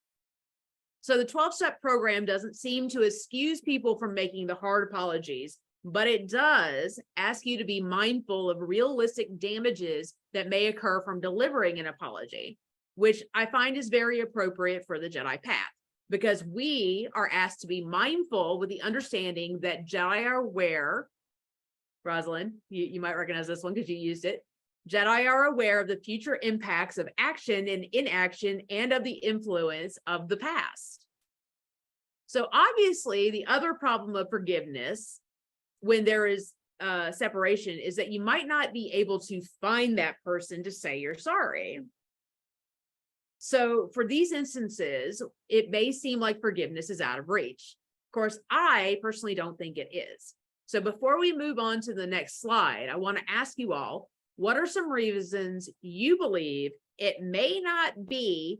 So the 12-step program doesn't seem to excuse people from making the hard apologies, but it does ask you to be mindful of realistic damages that may occur from delivering an apology, which I find is very appropriate for the Jedi path, because we are asked to be mindful with the understanding that Jedi are aware, Rosalind, you might recognize this one because you used it. Jedi are aware of the future impacts of action and inaction and of the influence of the past. So obviously the other problem of forgiveness when there is separation is that you might not be able to find that person to say you're sorry. So for these instances, it may seem like forgiveness is out of reach. Of course, I personally don't think it is. So before we move on to the next slide, I want to ask you all, what are some reasons you believe it may not be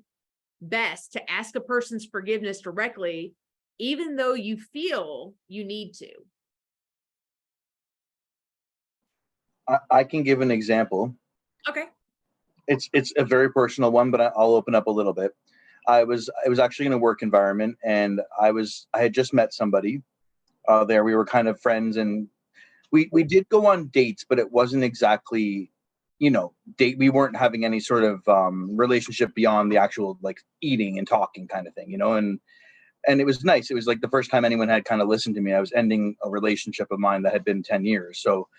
best to ask a person's forgiveness directly, even though you feel you need to? I can give an example. Okay. It's a very personal one, but I'll open up a little bit. I was actually in a work environment, and I had just met somebody there. We were kind of friends, and we did go on dates, but it wasn't exactly date. We weren't having any sort of relationship beyond the actual like eating and talking kind of thing, and it was nice. It was like the first time anyone had kind of listened to me. I was ending a relationship of mine that had been 10 years. So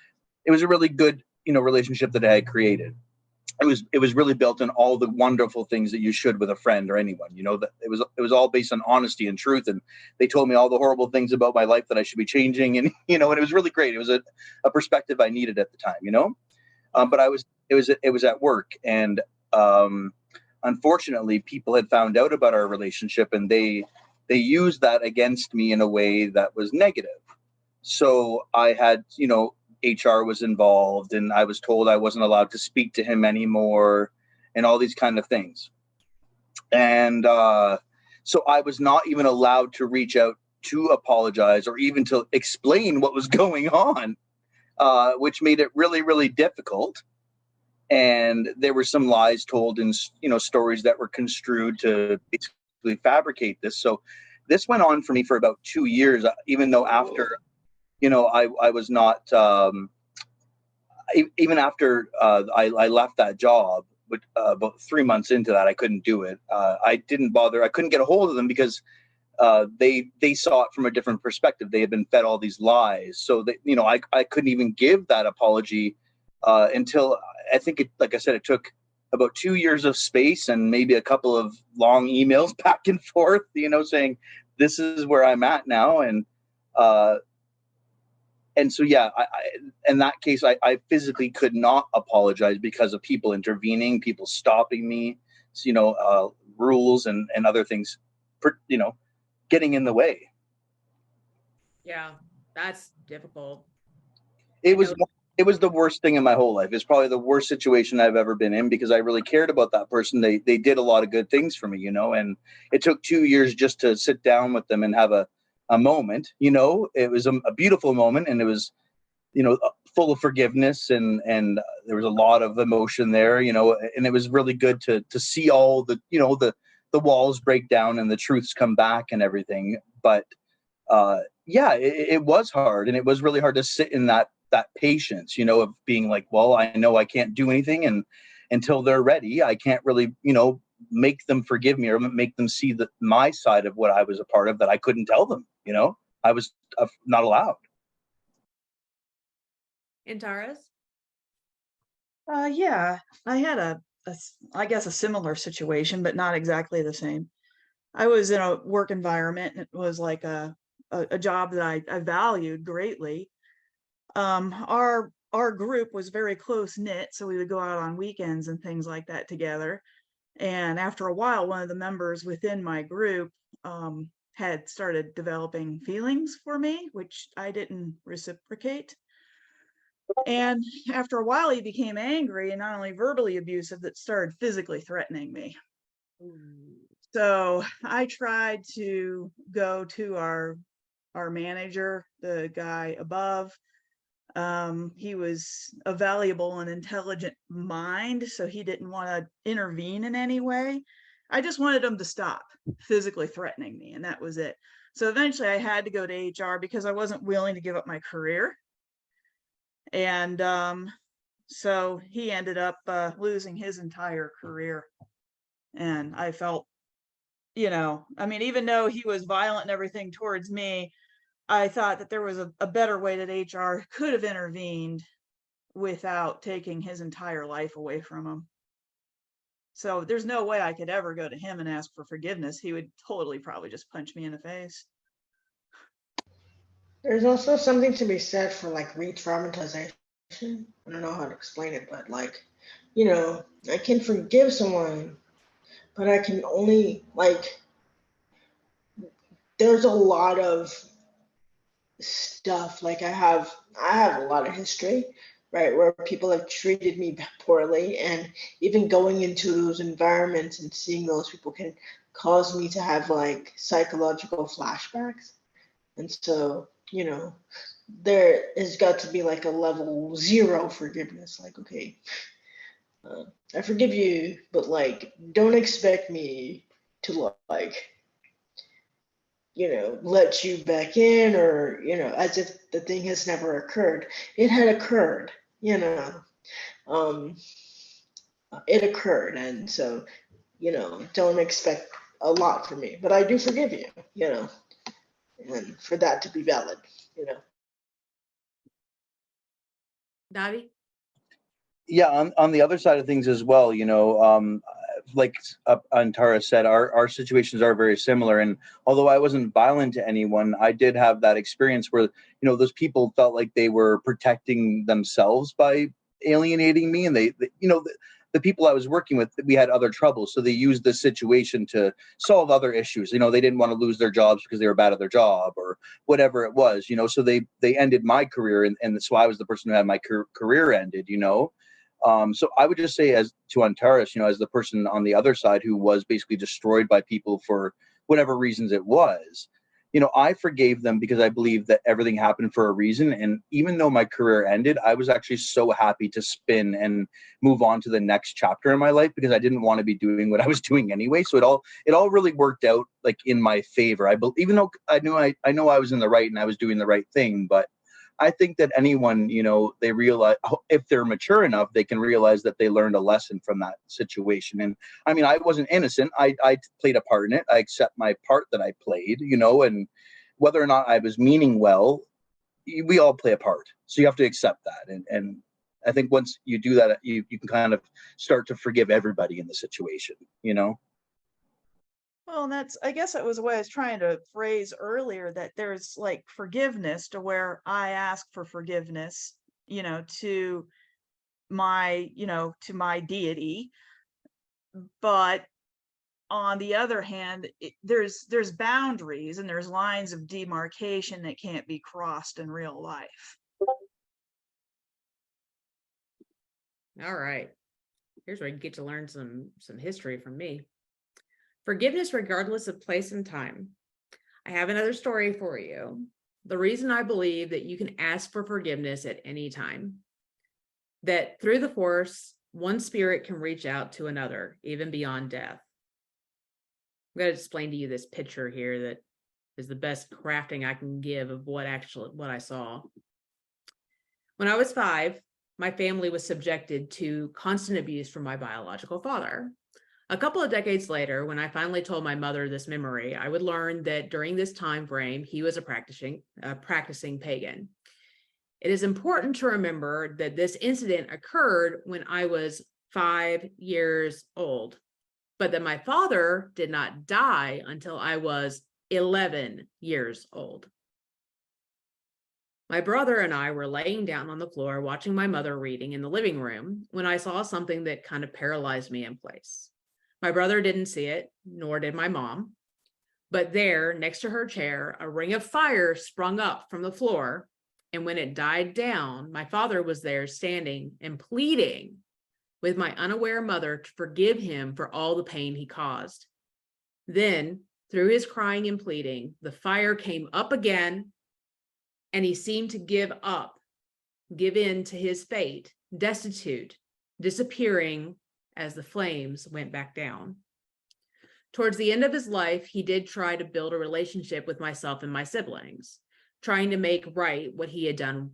it was a really good, relationship that I had created. It was really built on all the wonderful things that you should with a friend or anyone, that it was all based on honesty and truth. And they told me all the horrible things about my life that I should be changing. And, and it was really great. It was a perspective I needed at the time, but it was at work. And unfortunately, people had found out about our relationship, and they used that against me in a way that was negative. So I had, HR was involved, and I was told I wasn't allowed to speak to him anymore and all these kind of things. And so I was not even allowed to reach out to apologize or even to explain what was going on, which made it really, really difficult. And there were some lies told in, stories that were construed to basically fabricate this. So this went on for me for about 2 years, even though after, I was not, even after I left that job, but about 3 months into that, I couldn't do it. I didn't bother. I couldn't get a hold of them because they saw it from a different perspective. They had been fed all these lies. So that, I couldn't even give that apology until I think like I said, it took about 2 years of space and maybe a couple of long emails back and forth, saying this is where I'm at now. And so, yeah, I in that case, I physically could not apologize because of people intervening, people stopping me, rules and other things, getting in the way. Yeah, that's difficult. It was the worst thing in my whole life. It's probably the worst situation I've ever been in because I really cared about that person. They did a lot of good things for me, and it took 2 years just to sit down with them and have a moment. It was a beautiful moment, and it was, full of forgiveness, and there was a lot of emotion there, and it was really good to see all the, the walls break down and the truths come back and everything. But yeah, it was hard, and it was really hard to sit in that patience, of being like, well, I know I can't do anything, and until they're ready, I can't really, make them forgive me or make them see my side of what I was a part of that I couldn't tell them. I was not allowed. And Taras? Yeah, I had I guess a similar situation, but not exactly the same. I was in a work environment, and it was like a job that I valued greatly. Our group was very close knit, so we would go out on weekends and things like that together. And after a while, one of the members within my group had started developing feelings for me, which I didn't reciprocate. And after a while, he became angry and not only verbally abusive, but started physically threatening me. So I tried to go to our manager, the guy above. He was a valuable and intelligent mind, so he didn't want to intervene in any way. I just wanted him to stop physically threatening me, and that was it. So eventually I had to go to HR because I wasn't willing to give up my career. And so he ended up losing his entire career. And I felt, even though he was violent and everything towards me, I thought that there was a better way that HR could have intervened without taking his entire life away from him. So there's no way I could ever go to him and ask for forgiveness. He would totally probably just punch me in the face. There's also something to be said for like re-traumatization. I don't know how to explain it, but like, I can forgive someone, but I can only there's a lot of stuff. Like I have a lot of history, right, where people have treated me poorly, and even going into those environments and seeing those people can cause me to have like psychological flashbacks. And so, there has got to be like a level 0 forgiveness. Like, okay, I forgive you, but like, don't expect me to let you back in, or, as if the thing has never occurred. It had occurred, um, it occurred. And so, don't expect a lot from me, but I do forgive you, and for that to be valid. Davi? Yeah, on the other side of things as well, like Antara said, our situations are very similar. And although I wasn't violent to anyone, I did have that experience where, those people felt like they were protecting themselves by alienating me. And the people I was working with, we had other troubles. So they used this situation to solve other issues. They didn't want to lose their jobs because they were bad at their job or whatever it was, so they ended my career. And so I was the person who had my career ended. So I would just say, as to Antares, as the person on the other side who was basically destroyed by people for whatever reasons it was, I forgave them because I believe that everything happened for a reason. And even though my career ended, I was actually so happy to spin and move on to the next chapter in my life because I didn't want to be doing what I was doing anyway. So it all really worked out like in my favor. Even though I know I was in the right and I was doing the right thing, but I think that anyone, they realize, if they're mature enough, they can realize that they learned a lesson from that situation. And I mean, I wasn't innocent. I played a part in it. I accept my part that I played, and whether or not I was meaning well, we all play a part. So you have to accept that. And I think once you do that, you can kind of start to forgive everybody in the situation. Well, I guess that was the way I was trying to phrase earlier, that there's like forgiveness to where I ask for forgiveness, to my deity. But on the other hand, there's boundaries and there's lines of demarcation that can't be crossed in real life. All right. Here's where you get to learn some history from me. Forgiveness regardless of place and time. I have another story for you. The reason I believe that you can ask for forgiveness at any time, that through the Force, one spirit can reach out to another, even beyond death. I'm going to explain to you this picture here that is the best crafting I can give of what I saw. When I was 5, my family was subjected to constant abuse from my biological father. A couple of decades later, when I finally told my mother this memory, I would learn that during this time frame, he was a practicing pagan. It is important to remember that this incident occurred when I was 5 years old, but that my father did not die until I was 11 years old. My brother and I were laying down on the floor watching my mother reading in the living room when I saw something that kind of paralyzed me in place. My brother didn't see it, nor did my mom. But there, next to her chair, a ring of fire sprung up from the floor. And when it died down, my father was there standing and pleading with my unaware mother to forgive him for all the pain he caused. Then, through his crying and pleading, the fire came up again, and he seemed to give in to his fate, destitute, disappearing as the flames went back down. Towards the end of his life, he did try to build a relationship with myself and my siblings, trying to make right what he had done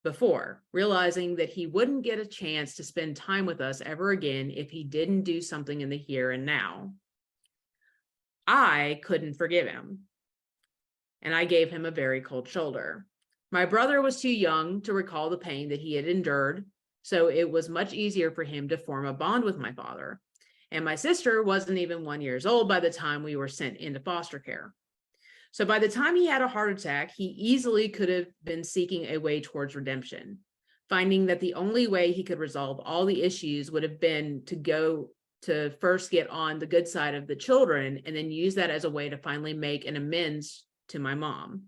before, realizing that he wouldn't get a chance to spend time with us ever again if he didn't do something in the here and now. I couldn't forgive him, and I gave him a very cold shoulder. My brother was too young to recall the pain that he had endured, so it was much easier for him to form a bond with my father. And my sister wasn't even 1 year old by the time we were sent into foster care. So by the time he had a heart attack, he easily could have been seeking a way towards redemption, finding that the only way he could resolve all the issues would have been to go to first get on the good side of the children and then use that as a way to finally make an amends to my mom,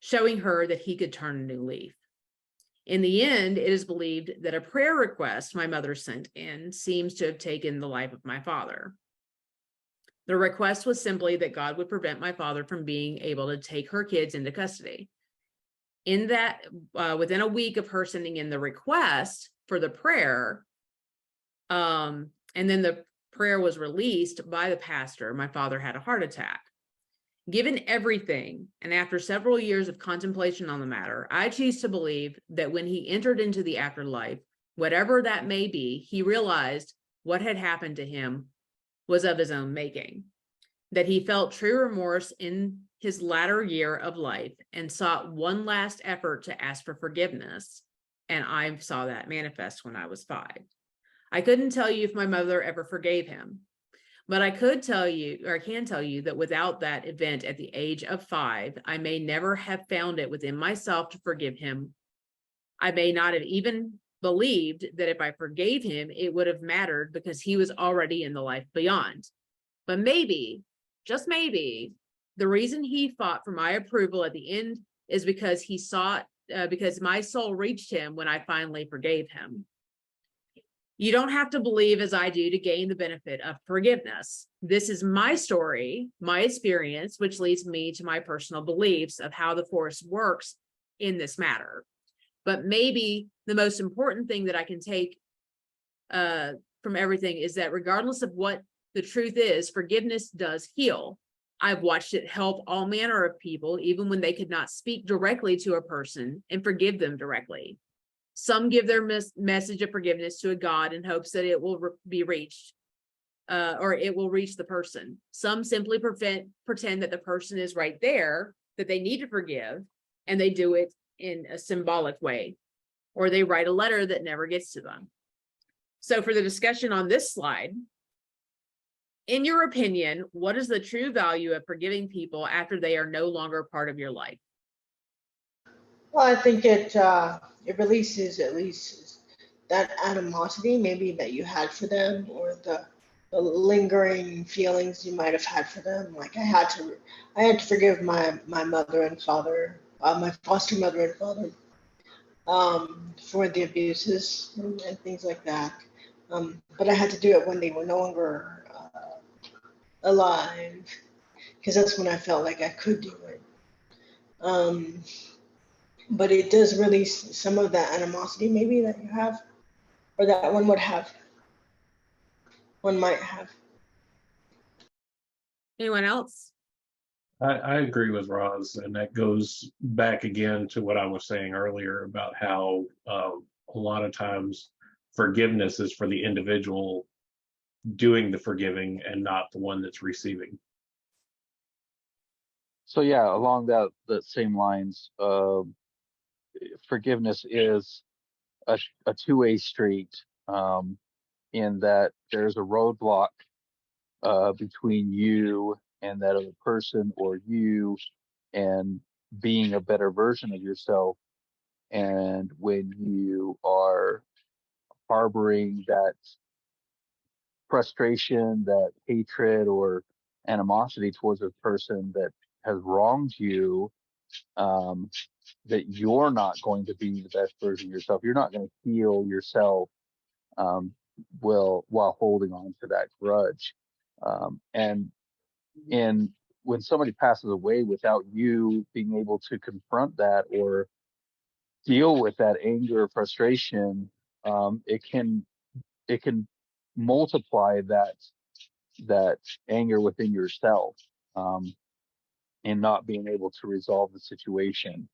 showing her that he could turn a new leaf. In the end, it is believed that a prayer request my mother sent in seems to have taken the life of my father. The request was simply that God would prevent my father from being able to take her kids into custody. In that, within a week of her sending in the request for the prayer, and then the prayer was released by the pastor, my father had a heart attack. Given everything, and after several years of contemplation on the matter, I choose to believe that when he entered into the afterlife, Whatever that may be, he realized what had happened to him was of his own making, that he felt true remorse in his latter year of life and sought one last effort to ask for forgiveness. And I saw that manifest when I was 5. I couldn't tell you if my mother ever forgave him, but I could tell you, or I can tell you, that without that event at the age of 5, I may never have found it within myself to forgive him. I may not have even believed that if I forgave him, it would have mattered because he was already in the life beyond. But maybe, just maybe, the reason he fought for my approval at the end is because he sought, because my soul reached him when I finally forgave him. You don't have to believe as I do to gain the benefit of forgiveness. This is my story, my experience, which leads me to my personal beliefs of how the Force works in this matter. But maybe the most important thing that I can take from everything is that regardless of what the truth is, forgiveness does heal. I've watched it help all manner of people, even when they could not speak directly to a person and forgive them directly. Some give their message of forgiveness to a God in hopes that it will be reached, or it will reach the person. Some simply pretend that the person is right there, that they need to forgive, and they do it in a symbolic way, or they write a letter that never gets to them. So for the discussion on this slide, in your opinion, what is the true value of forgiving people after they are no longer part of your life? Well, I think it releases at least that animosity maybe that you had for them, or the lingering feelings you might have had for them. Like I had to forgive my mother and father, my foster mother and father, for the abuses and things like that. But I had to do it when they were no longer alive, because that's when I felt like I could do it. But it does release some of that animosity maybe that you have, or that one might have. Anyone else? I agree with Roz, and that goes back again to what I was saying earlier about how a lot of times forgiveness is for the individual doing the forgiving and not the one that's receiving. So yeah, along that same lines, forgiveness is a two-way street, in that there's a roadblock between you and that other person, or you and being a better version of yourself. And when you are harboring that frustration, that hatred, or animosity towards a person that has wronged you, that you're not going to be the best version of yourself. You're not going to heal yourself, while holding on to that grudge. And when somebody passes away without you being able to confront that or deal with that anger or frustration, it can multiply that anger within yourself, and not being able to resolve the situation.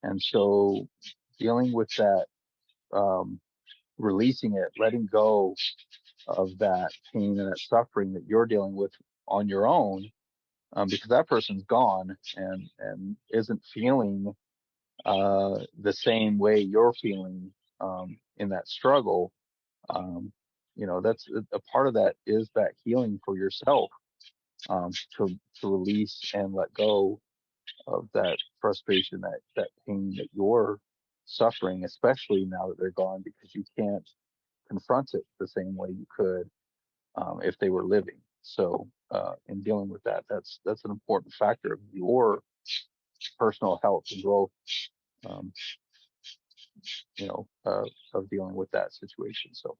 And so dealing with that, releasing it, letting go of that pain and that suffering that you're dealing with on your own, because that person's gone and isn't feeling the same way you're feeling in that struggle. That's a part of that, is that healing for yourself, to release and let go of that frustration, that pain that you're suffering, especially now that they're gone, because you can't confront it the same way you could if they were living. So in dealing with that, that's an important factor of your personal health and growth, um, of dealing with that situation. So.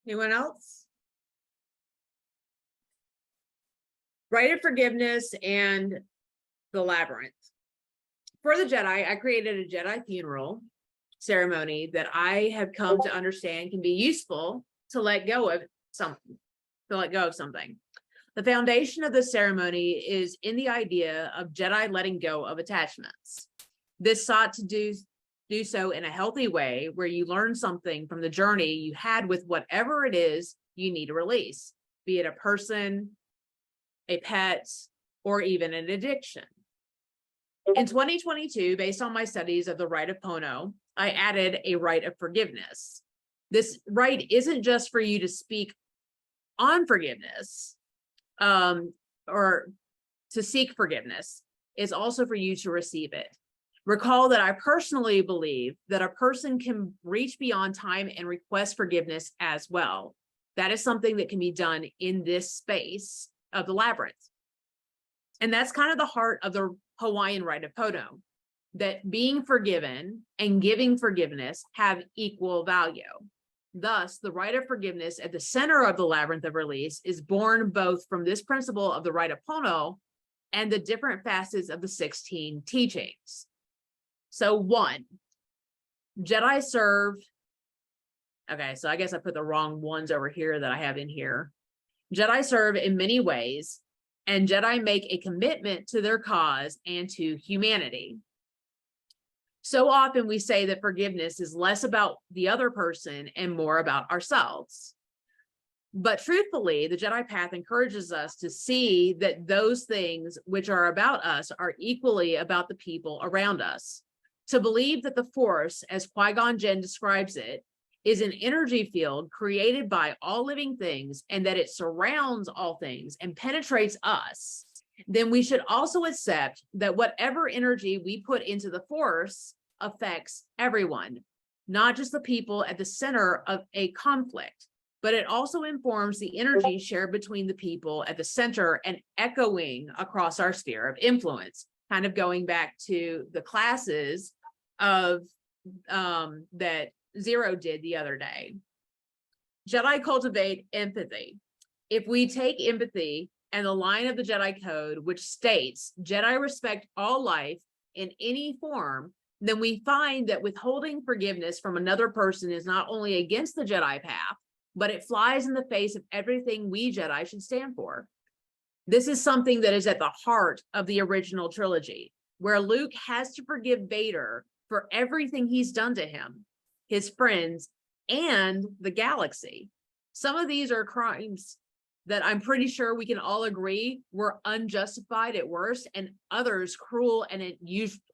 Anyone else? Rite of forgiveness and the labyrinth. For the Jedi, I created a Jedi funeral ceremony that I have come to understand can be useful to let go of something. The foundation of the ceremony is in the idea of Jedi letting go of attachments. This sought to do Do so in a healthy way where you learn something from the journey you had with whatever it is you need to release, be it a person, a pet, or even an addiction. In 2022, based on my studies of the rite of Pono, I added a rite of forgiveness. This rite isn't just for you to speak on forgiveness, or to seek forgiveness. It's also for you to receive it. Recall that I personally believe that a person can reach beyond time and request forgiveness as well. That is something that can be done in this space of the labyrinth. And that's kind of the heart of the Hawaiian rite of Pono, that being forgiven and giving forgiveness have equal value. Thus, the rite of forgiveness at the center of the labyrinth of release is born both from this principle of the rite of Pono and the different facets of the 16 teachings. So 1, Jedi serve. Okay, so I guess I put the wrong ones over here that I have in here. Jedi serve in many ways, and Jedi make a commitment to their cause and to humanity. So often we say that forgiveness is less about the other person and more about ourselves. But truthfully, the Jedi path encourages us to see that those things which are about us are equally about the people around us. To believe that the Force, as Qui-Gon Jinn describes it, is an energy field created by all living things and that it surrounds all things and penetrates us, then we should also accept that whatever energy we put into the Force affects everyone, not just the people at the center of a conflict, but it also informs the energy shared between the people at the center and echoing across our sphere of influence. Kind of going back to the classes of that Zero did the other day. Jedi cultivate empathy. If we take empathy and the line of the Jedi Code, which states Jedi respect all life in any form, then we find that withholding forgiveness from another person is not only against the Jedi path, but it flies in the face of everything we Jedi should stand for. This is something that is at the heart of the original trilogy, where Luke has to forgive Vader for everything he's done to him, his friends, and the galaxy. Some of these are crimes that I'm pretty sure we can all agree were unjustified at worst, and others cruel and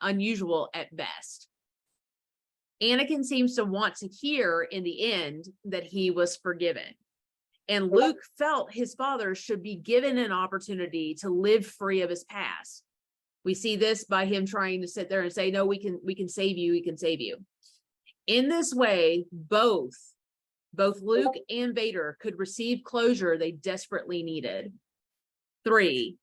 unusual at best. Anakin seems to want to hear in the end that he was forgiven. And Luke felt his father should be given an opportunity to live free of his past. We see this by him trying to sit there and say, no, we can save you, we can save you. In this way, both Luke and Vader could receive closure they desperately needed. 3,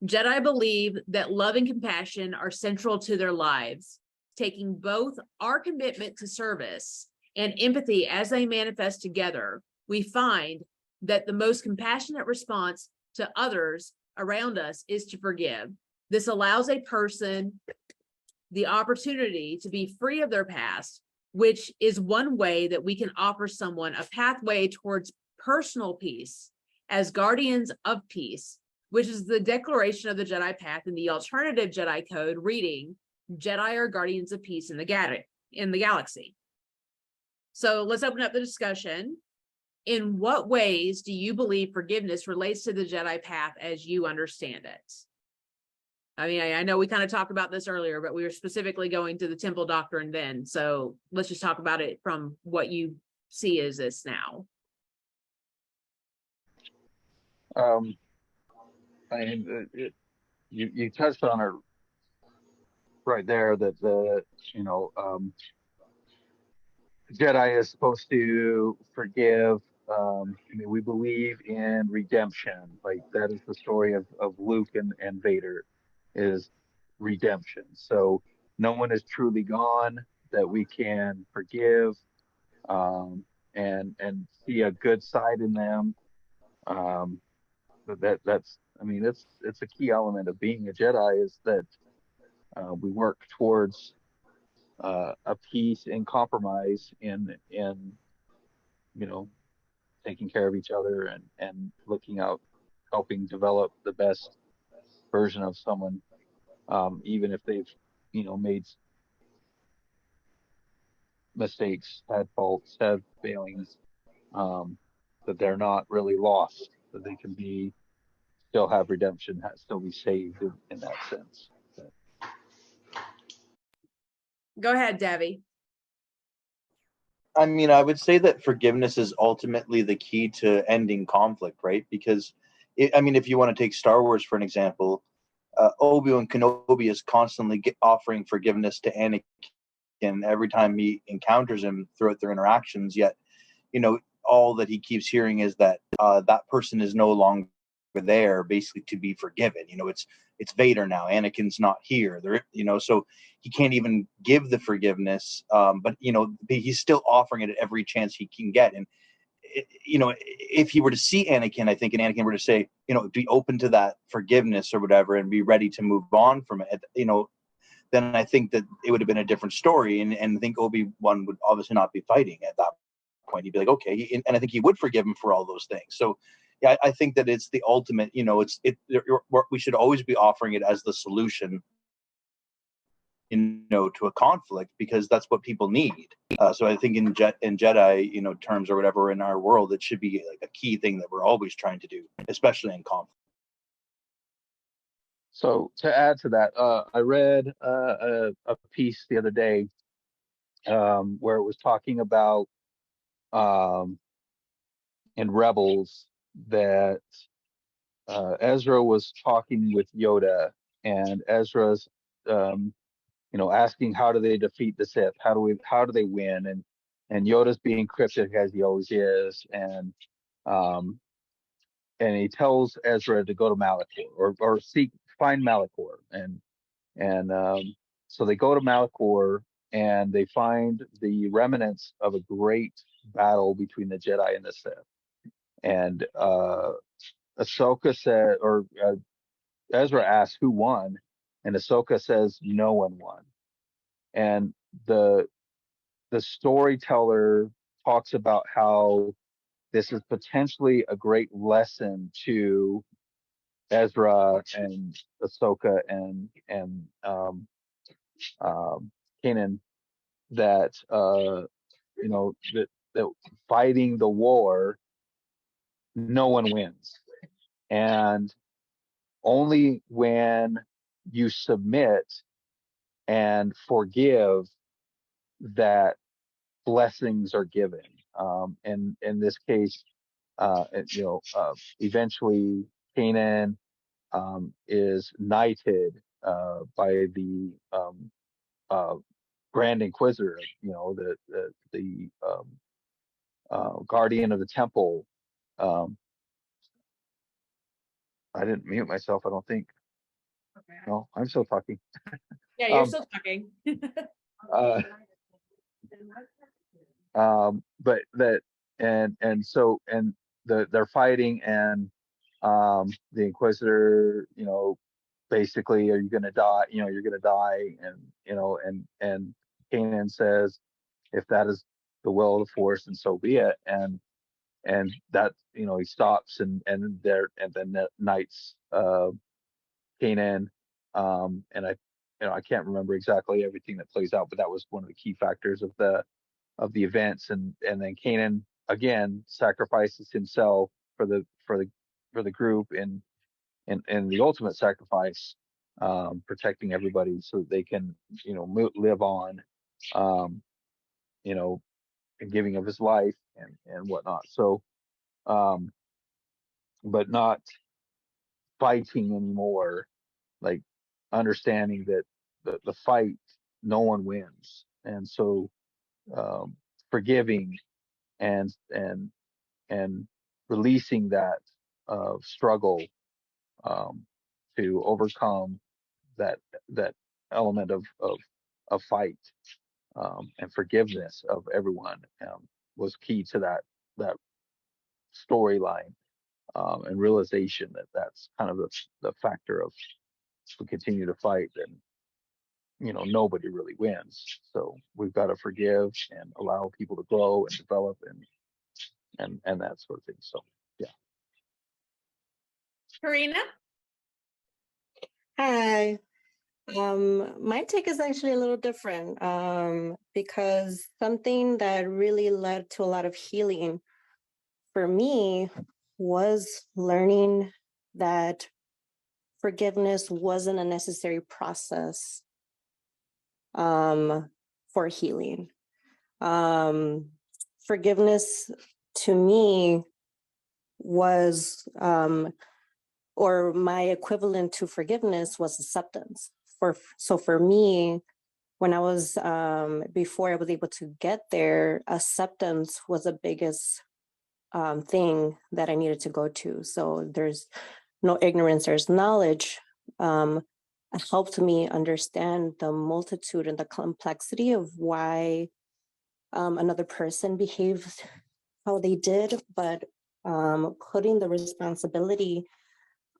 Jedi believe that love and compassion are central to their lives, taking both our commitment to service and empathy as they manifest together. We find that the most compassionate response to others around us is to forgive. This allows a person the opportunity to be free of their past, which is one way that we can offer someone a pathway towards personal peace as guardians of peace, which is the declaration of the Jedi path in the alternative Jedi code reading, Jedi are guardians of peace in the galaxy. So let's open up the discussion. In what ways do you believe forgiveness relates to the Jedi path as you understand it? I mean, I know we kind of talked about this earlier, but we were specifically going to the temple doctrine then. So let's just talk about it from what you see as this now. I mean, you touched on it right there that Jedi is supposed to forgive. I mean, we believe in redemption. Like that is the story of Luke and Vader is redemption. So no one is truly gone that we can forgive and see a good side in them. That's I mean it's a key element of being a Jedi is that we work towards a peace and compromise in taking care of each other and looking out, helping develop the best version of someone, even if they've made mistakes, had faults, had failings, that they're not really lost, that they can be still have redemption, still be saved in that sense. Go ahead, Debbie. I mean, I would say that forgiveness is ultimately the key to ending conflict, right? Because, I mean, if you want to take Star Wars for an example, Obi-Wan Kenobi is constantly offering forgiveness to Anakin every time he encounters him throughout their interactions. Yet, you know, all that he keeps hearing is that that person is no longer there, basically to be forgiven. You know, it's Vader now. Anakin's not here. There, you know, so he can't even give the forgiveness. But you know, he's still offering it at every chance he can get. And you know, if he were to see Anakin, I think, and Anakin were to say, you know, be open to that forgiveness or whatever, and be ready to move on from it, you know, then I think that it would have been a different story. And I think Obi-Wan would obviously not be fighting at that point. He'd be like, okay, and I think he would forgive him for all those things. So, yeah, I think that it's the ultimate. You know, we should always be offering it as the solution, you know, to a conflict, because that's what people need. So I think in Jedi, you know, terms or whatever, in our world, it should be like a key thing that we're always trying to do, especially in conflict. So to add to that, I read a piece the other day where it was talking about in Rebels that Ezra was talking with Yoda, and Ezra's you know, asking how do they defeat the Sith? How do they win? And Yoda's being cryptic as he always is, um and he tells Ezra to go to Malachor or find Malachor, and so they go to Malachor and they find the remnants of a great battle between the Jedi and the Sith. And Ahsoka said, or Ezra asks who won, and Ahsoka says no one won. And the storyteller talks about how this is potentially a great lesson to Ezra and Ahsoka and Kanan, that you know, that fighting the war, no one wins, and only when you submit and forgive that blessings are given. And in this case, you know, eventually Kanan is knighted by the Grand Inquisitor, you know, the guardian of the temple. Um, I didn't mute myself, I don't think. Okay. No, I'm still talking. Yeah, you're still talking. uh, but that and so and they're fighting, and the Inquisitor, you know, basically, are you going to die? You know, you're going to die, and you know, and Kanan says, if that is the will of the Force, and so be it. And that, you know, he stops, and then the knights Kanan, and I, you know, I can't remember exactly everything that plays out, but that was one of the key factors of the events. And then Kanan again sacrifices himself for the group in the ultimate sacrifice, protecting everybody so that they can, you know, live on, um, you know, and giving of his life and whatnot. So, but not fighting anymore, like understanding that the fight, no one wins. And so, forgiving and and releasing that struggle, to overcome that element of fight, and forgiveness of everyone, was key to that storyline, and realization that that's kind of the factor of, if we continue to fight, then, you know, nobody really wins. So we've got to forgive and allow people to grow and develop and that sort of thing. So yeah. Karina? Hi. My take is actually a little different, because something that really led to a lot of healing for me was learning that forgiveness wasn't a necessary process for healing. Forgiveness to me was, or my equivalent to forgiveness was acceptance. So for me, when I was, before I was able to get there, acceptance was the biggest thing that I needed to go to. So there's no ignorance, there's knowledge. It helped me understand the multitude and the complexity of why another person behaved how they did, but putting the responsibility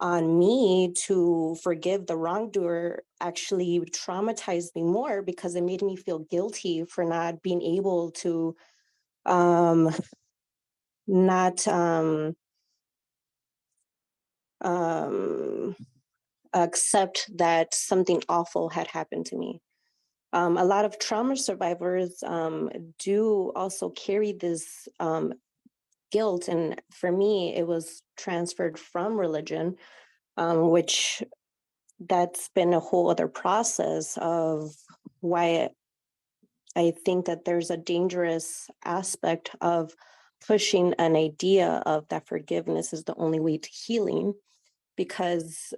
on me to forgive the wrongdoer actually traumatized me more, because it made me feel guilty for not being able to not accept that something awful had happened to me. A lot of trauma survivors do also carry this guilt. And for me, it was transferred from religion, which that's been a whole other process of why I think that there's a dangerous aspect of pushing an idea of that forgiveness is the only way to healing. Because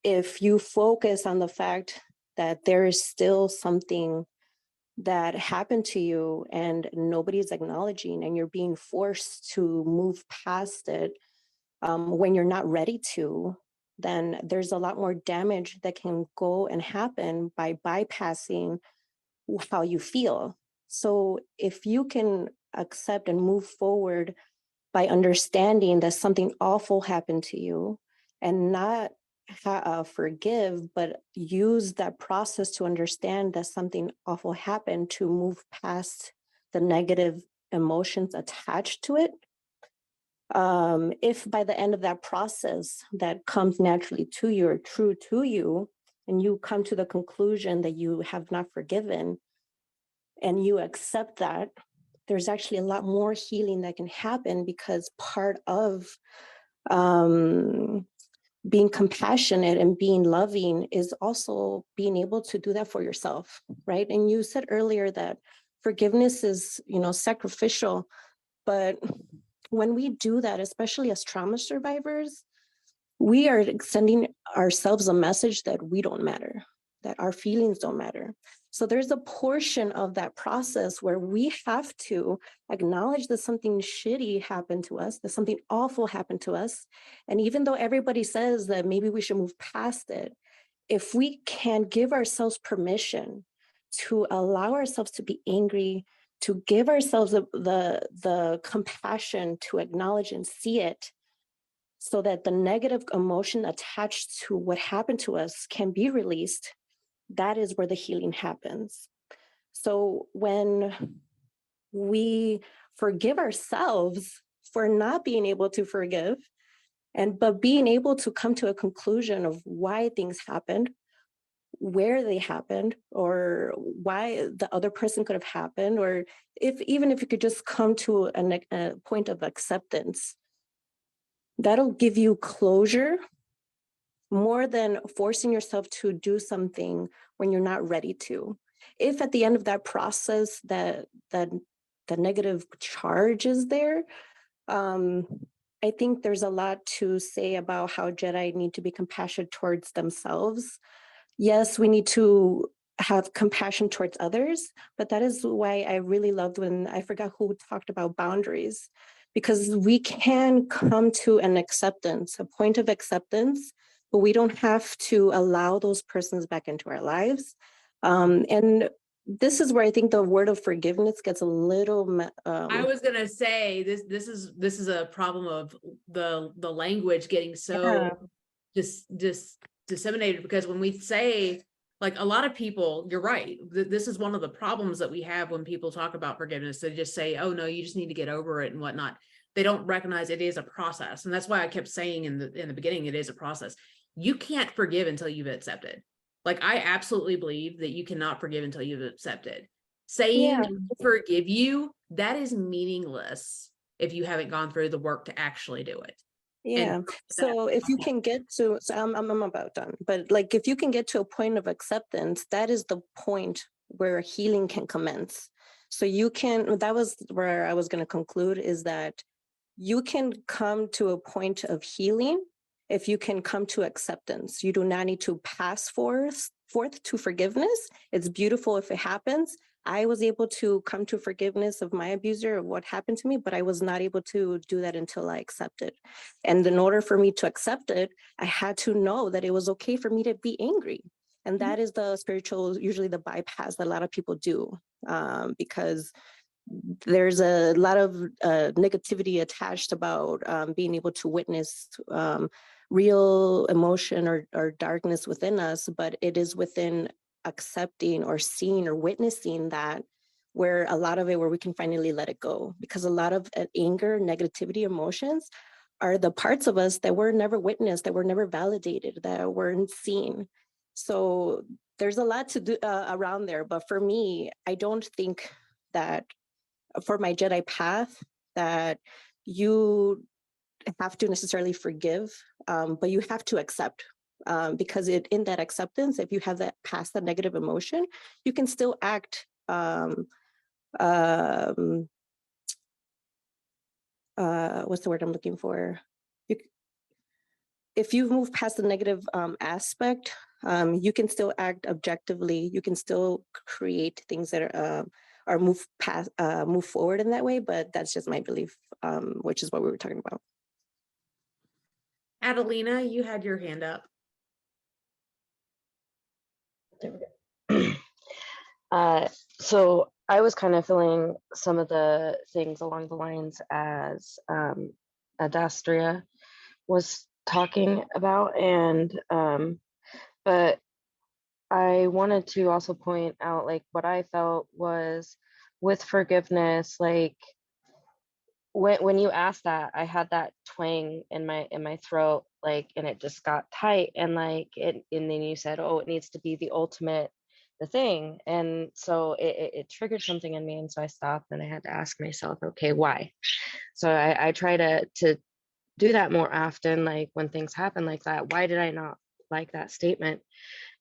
if you focus on the fact that there is still something that happened to you and nobody's acknowledging, and you're being forced to move past it when you're not ready to, then there's a lot more damage that can go and happen by bypassing how you feel. So if you can accept and move forward by understanding that something awful happened to you, and not forgive, but use that process to understand that something awful happened, to move past the negative emotions attached to it. If by the end of that process that comes naturally to you or true to you, and you come to the conclusion that you have not forgiven and you accept that, there's actually a lot more healing that can happen, because part of being compassionate and being loving is also being able to do that for yourself, right? And you said earlier that forgiveness is, sacrificial, but when we do that, especially as trauma survivors, we are sending ourselves a message that we don't matter, that our feelings don't matter. So there's a portion of that process where we have to acknowledge that something shitty happened to us, that something awful happened to us. And even though everybody says that maybe we should move past it, if we can give ourselves permission to allow ourselves to be angry, to give ourselves the compassion to acknowledge and see it, so that the negative emotion attached to what happened to us can be released, that is where the healing happens. So when we forgive ourselves for not being able to forgive, but being able to come to a conclusion of why things happened, where they happened, or why the other person could have happened, or even if you could just come to a point of acceptance, that'll give you closure more than forcing yourself to do something when you're not ready to. If at the end of that process that the negative charge is there, I think there's a lot to say about how Jedi need to be compassionate towards themselves. Yes, we need to have compassion towards others, but that is why I really loved when, I forgot who talked about boundaries, because we can come to an acceptance, a point of acceptance, but we don't have to allow those persons back into our lives. And this is where I think the word of forgiveness gets a little. I was gonna say this is a problem of the language getting so disseminated, because when we say, like, a lot of people, you're right, this is one of the problems that we have when people talk about forgiveness. They just say, oh no, you just need to get over it and whatnot. They don't recognize it is a process. And that's why I kept saying in the beginning, it is a process. You can't forgive until you've accepted. Like, I absolutely believe that you cannot forgive until you've accepted. Saying Yeah. I forgive you, that is meaningless if you haven't gone through the work to actually do it. Yeah. And So if you can get to, so I'm about done, but like if you can get to a point of acceptance, that is the point where healing can commence. So you can, that was where I was going to conclude, is that you can come to a point of healing if you can come to acceptance. You do not need to pass forth to forgiveness. It's beautiful if it happens. I was able to come to forgiveness of my abuser, of what happened to me, but I was not able to do that until I accepted. And in order for me to accept it, I had to know that it was okay for me to be angry. And that is the spiritual, usually the bypass that a lot of people do, because there's a lot of negativity attached about being able to witness real emotion or darkness within us, but it is within accepting or seeing or witnessing that where a lot of it, where we can finally let it go, because a lot of anger, negativity, emotions are the parts of us that were never witnessed, that were never validated, that weren't seen. So there's a lot to do around there. But for me, I don't think that for my Jedi path that you have to necessarily forgive, but you have to accept. Because in that acceptance, if you have that past that negative emotion, you can still act. What's the word I'm looking for? If you move past the negative aspect, you can still act objectively. You can still create things that are move forward in that way. But that's just my belief, which is what we were talking about. Adelina, you had your hand up. There we go. So I was kind of feeling some of the things along the lines as Adastria was talking about, and but I wanted to also point out, like, what I felt was with forgiveness, like when you asked that, I had that twang in my throat, like, and it just got tight, and like it, and then you said, oh, it needs to be the ultimate, the thing, and so it triggered something in me, and so I stopped and I had to ask myself, okay, why? So I try to do that more often, like when things happen like that. Why did I not like that statement?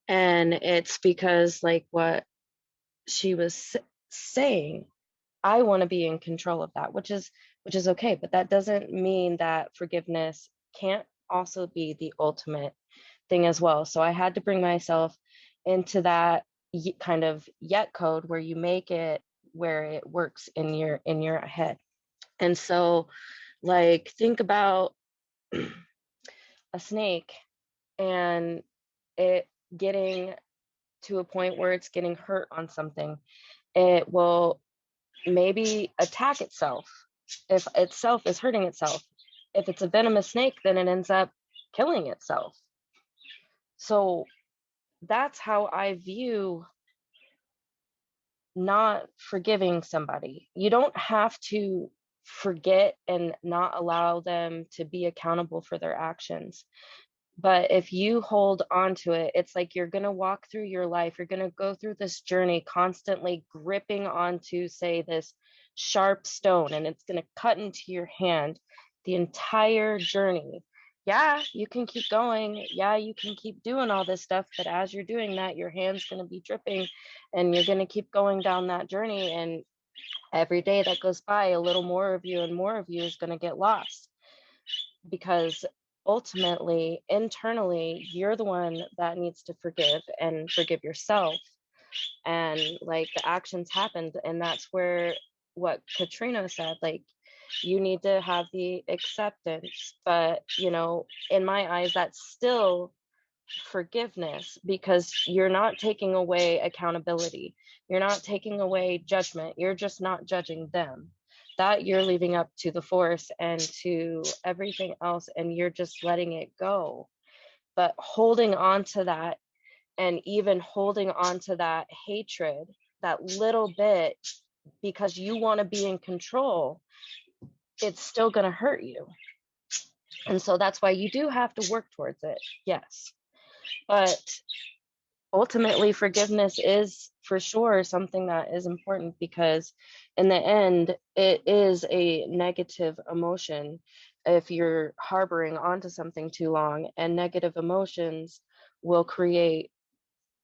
And it's because, like what she was saying, I want to be in control of that, which is okay, but that doesn't mean that forgiveness can't also be the ultimate thing as well. So I had to bring myself into that kind of yet code where you make it where it works in your head. And so, like, think about a snake and it getting to a point where it's getting hurt on something. It will maybe attack itself if itself is hurting itself. If it's a venomous snake, then it ends up killing itself. So that's how I view not forgiving somebody. You don't have to forget and not allow them to be accountable for their actions. But if you hold on to it, it's like you're going to walk through your life. You're going to go through this journey constantly gripping onto, say, this sharp stone, and it's going to cut into your hand the entire journey. Yeah, you can keep going. Yeah, you can keep doing all this stuff. But as you're doing that, your hand's going to be dripping and you're going to keep going down that journey. And every day that goes by, a little more of you and more of you is going to get lost, because ultimately, internally, you're the one that needs to forgive and forgive yourself. And like the actions happened, and that's where what Katrina said, like, you need to have the acceptance. But, you know, in my eyes, that's still forgiveness, because you're not taking away accountability. You're not taking away judgment. You're just not judging them. That you're leaving up to the force and to everything else, and you're just letting it go. But holding on to that, and even holding on to that hatred, that little bit, because you want to be in control, it's still going to hurt you. And so that's why you do have to work towards it. Yes. But ultimately forgiveness is for sure something that is important, because in the end it is a negative emotion if you're harboring onto something too long, and negative emotions will create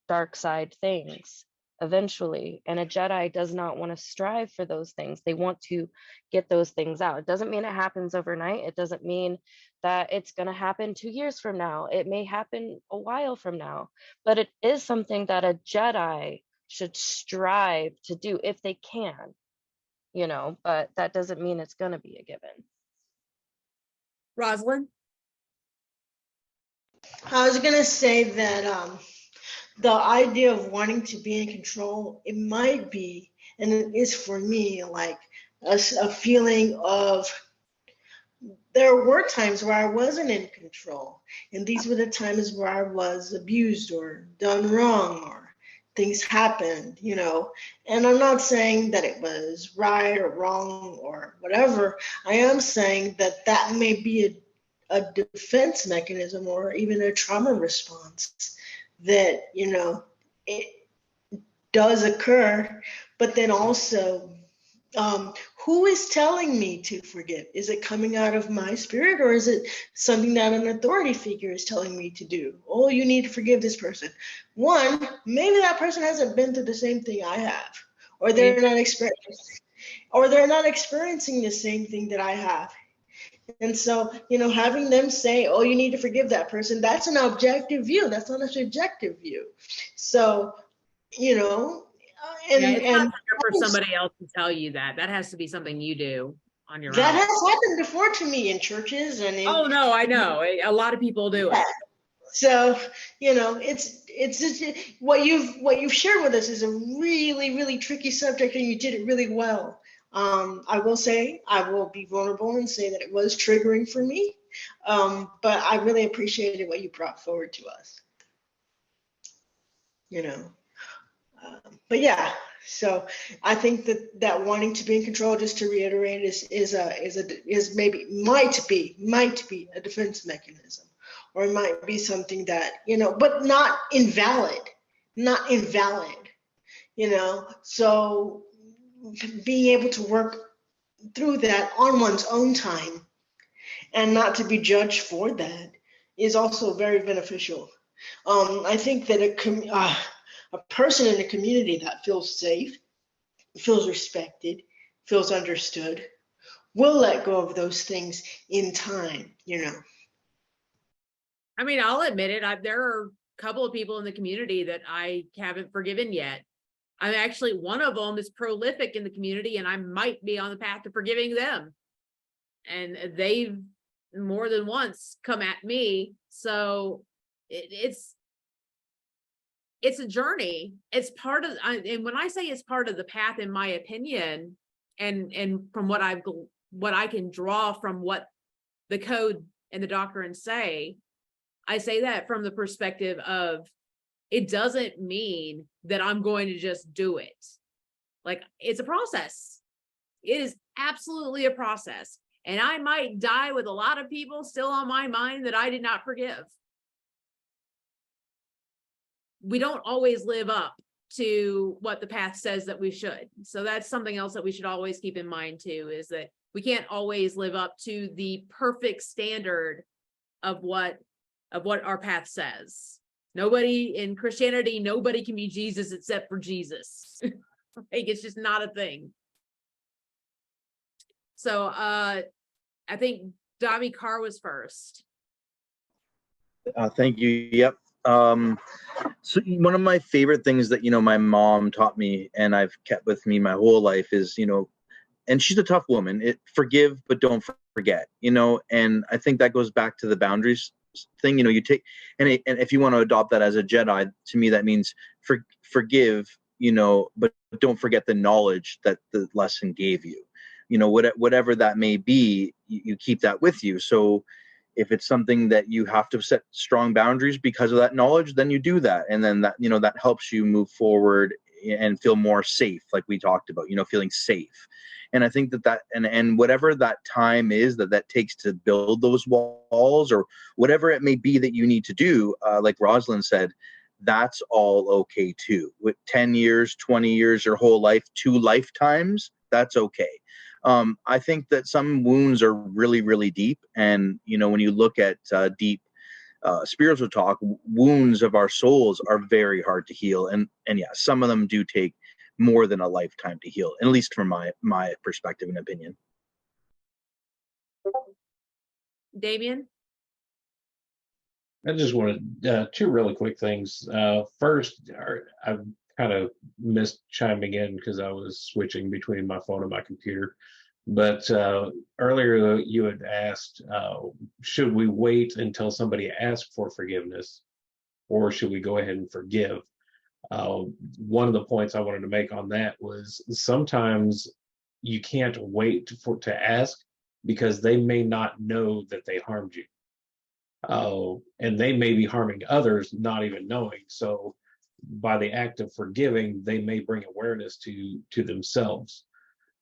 dark side things eventually. And a Jedi does not want to strive for those things. They want to get those things out. It doesn't mean it happens overnight. It doesn't mean that it's going to happen 2 years from now. It may happen a while from now, but it is something that a Jedi should strive to do if they can, but that doesn't mean it's going to be a given. Rosalind? I was gonna say that the idea of wanting to be in control, it might be, and it is for me, like a feeling of, there were times where I wasn't in control, and these were the times where I was abused or done wrong, or things happened, and I'm not saying that it was right or wrong or whatever. I am saying that that may be a defense mechanism or even a trauma response that, it does occur. But then also, who is telling me to forgive? Is it coming out of my spirit, or is it something that an authority figure is telling me to do? Oh, you need to forgive this person. One, maybe that person hasn't been through the same thing I have, or they're not experiencing the same thing that I have. And so, having them say, oh, you need to forgive that person, that's an objective view. That's not a subjective view. So, and It's not fair for somebody else to tell you that. That has to be something you do on your that own. has happened before to me in churches and Oh no, I know. A lot of people do it. So, it's just what you've shared with us is a really, really tricky subject, and you did it really well. I will say, I will be vulnerable and say that it was triggering for me, but I really appreciated what you brought forward to us. But yeah, so I think that wanting to be in control, just to reiterate, might be a defense mechanism, or it might be something that, but not invalid. So being able to work through that on one's own time and not to be judged for that is also very beneficial. I think that a person in a community that feels safe, feels respected, feels understood, will let go of those things in time, I mean, I'll admit it. There are a couple of people in the community that I haven't forgiven yet. I'm actually, one of them is prolific in the community, and I might be on the path to forgiving them. And they've more than once come at me. So it's a journey. It's part of, and when I say it's part of the path, in my opinion, and from what I can draw from what the code and the doctrine say, I say that from the perspective of, it doesn't mean that I'm going to just do it. Like, it's a process. It is absolutely a process. And I might die with a lot of people still on my mind that I did not forgive. We don't always live up to what the path says that we should. So that's something else that we should always keep in mind too, is that we can't always live up to the perfect standard of what our path says. Nobody in Christianity, nobody can be Jesus except for Jesus. Like, it's just not a thing. So I think Dami Carr was first. Thank you. Yep. So one of my favorite things that, my mom taught me and I've kept with me my whole life is, and she's a tough woman, forgive, but don't forget, and I think that goes back to the boundaries thing. You take, and if you want to adopt that as a Jedi, to me, that means forgive, but don't forget the knowledge that the lesson gave you, whatever that may be, you keep that with you. So if it's something that you have to set strong boundaries because of that knowledge, then you do that. And then that, that helps you move forward and feel more safe. Like we talked about, feeling safe. And I think that and whatever that time is that takes to build those walls, or whatever it may be that you need to do, like Rosalind said, that's all okay too. With 10 years, 20 years, your whole life, 2 lifetimes, that's okay. I think that some wounds are really, really deep. And, you know, when you look at deep spiritual talk, wounds of our souls are very hard to heal. And yeah, some of them do take more than a lifetime to heal, at least from my perspective and opinion. Damien? I just wanted 2 really quick things. First, I kind of missed chiming in because I was switching between my phone and my computer. But earlier you had asked, should we wait until somebody asks for forgiveness, or should we go ahead and forgive? One of the points I wanted to make on that was sometimes you can't wait to ask because they may not know that they harmed you. And they may be harming others, not even knowing. So by the act of forgiving, they may bring awareness to themselves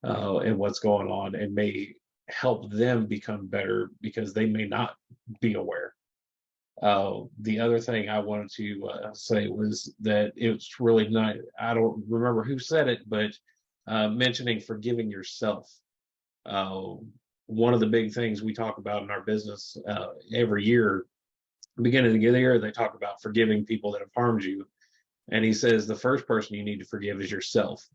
and what's going on, and may help them become better because they may not be aware. The other thing I wanted to say was that it's really not, I don't remember who said it, but mentioning forgiving yourself. One of the big things we talk about in our business every year, beginning of the year, they talk about forgiving people that have harmed you. And he says the first person you need to forgive is yourself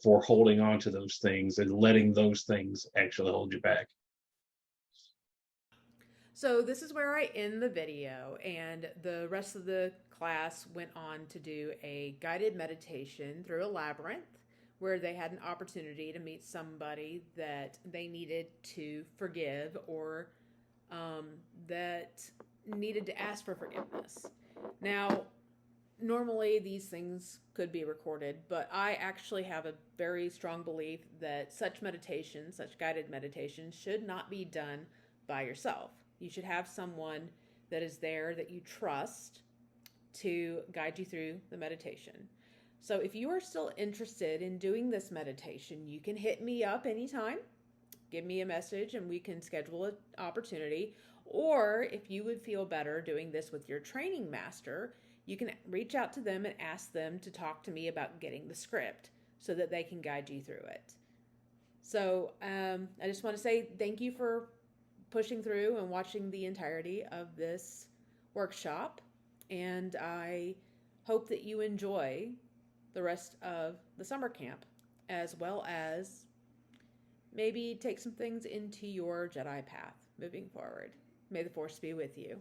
for holding on to those things and letting those things actually hold you back. So this is where I end the video, and the rest of the class went on to do a guided meditation through a labyrinth where they had an opportunity to meet somebody that they needed to forgive, or that needed to ask for forgiveness. Now, normally these things could be recorded, but I actually have a very strong belief that such meditation, such guided meditation, should not be done by yourself. You should have someone that is there that you trust to guide you through the meditation. So if you are still interested in doing this meditation, you can hit me up anytime. Give me a message and we can schedule an opportunity. Or if you would feel better doing this with your training master, you can reach out to them and ask them to talk to me about getting the script so that they can guide you through it. So I just want to say thank you for pushing through and watching the entirety of this workshop. And I hope that you enjoy the rest of the summer camp, as well as maybe take some things into your Jedi path moving forward. May the Force be with you.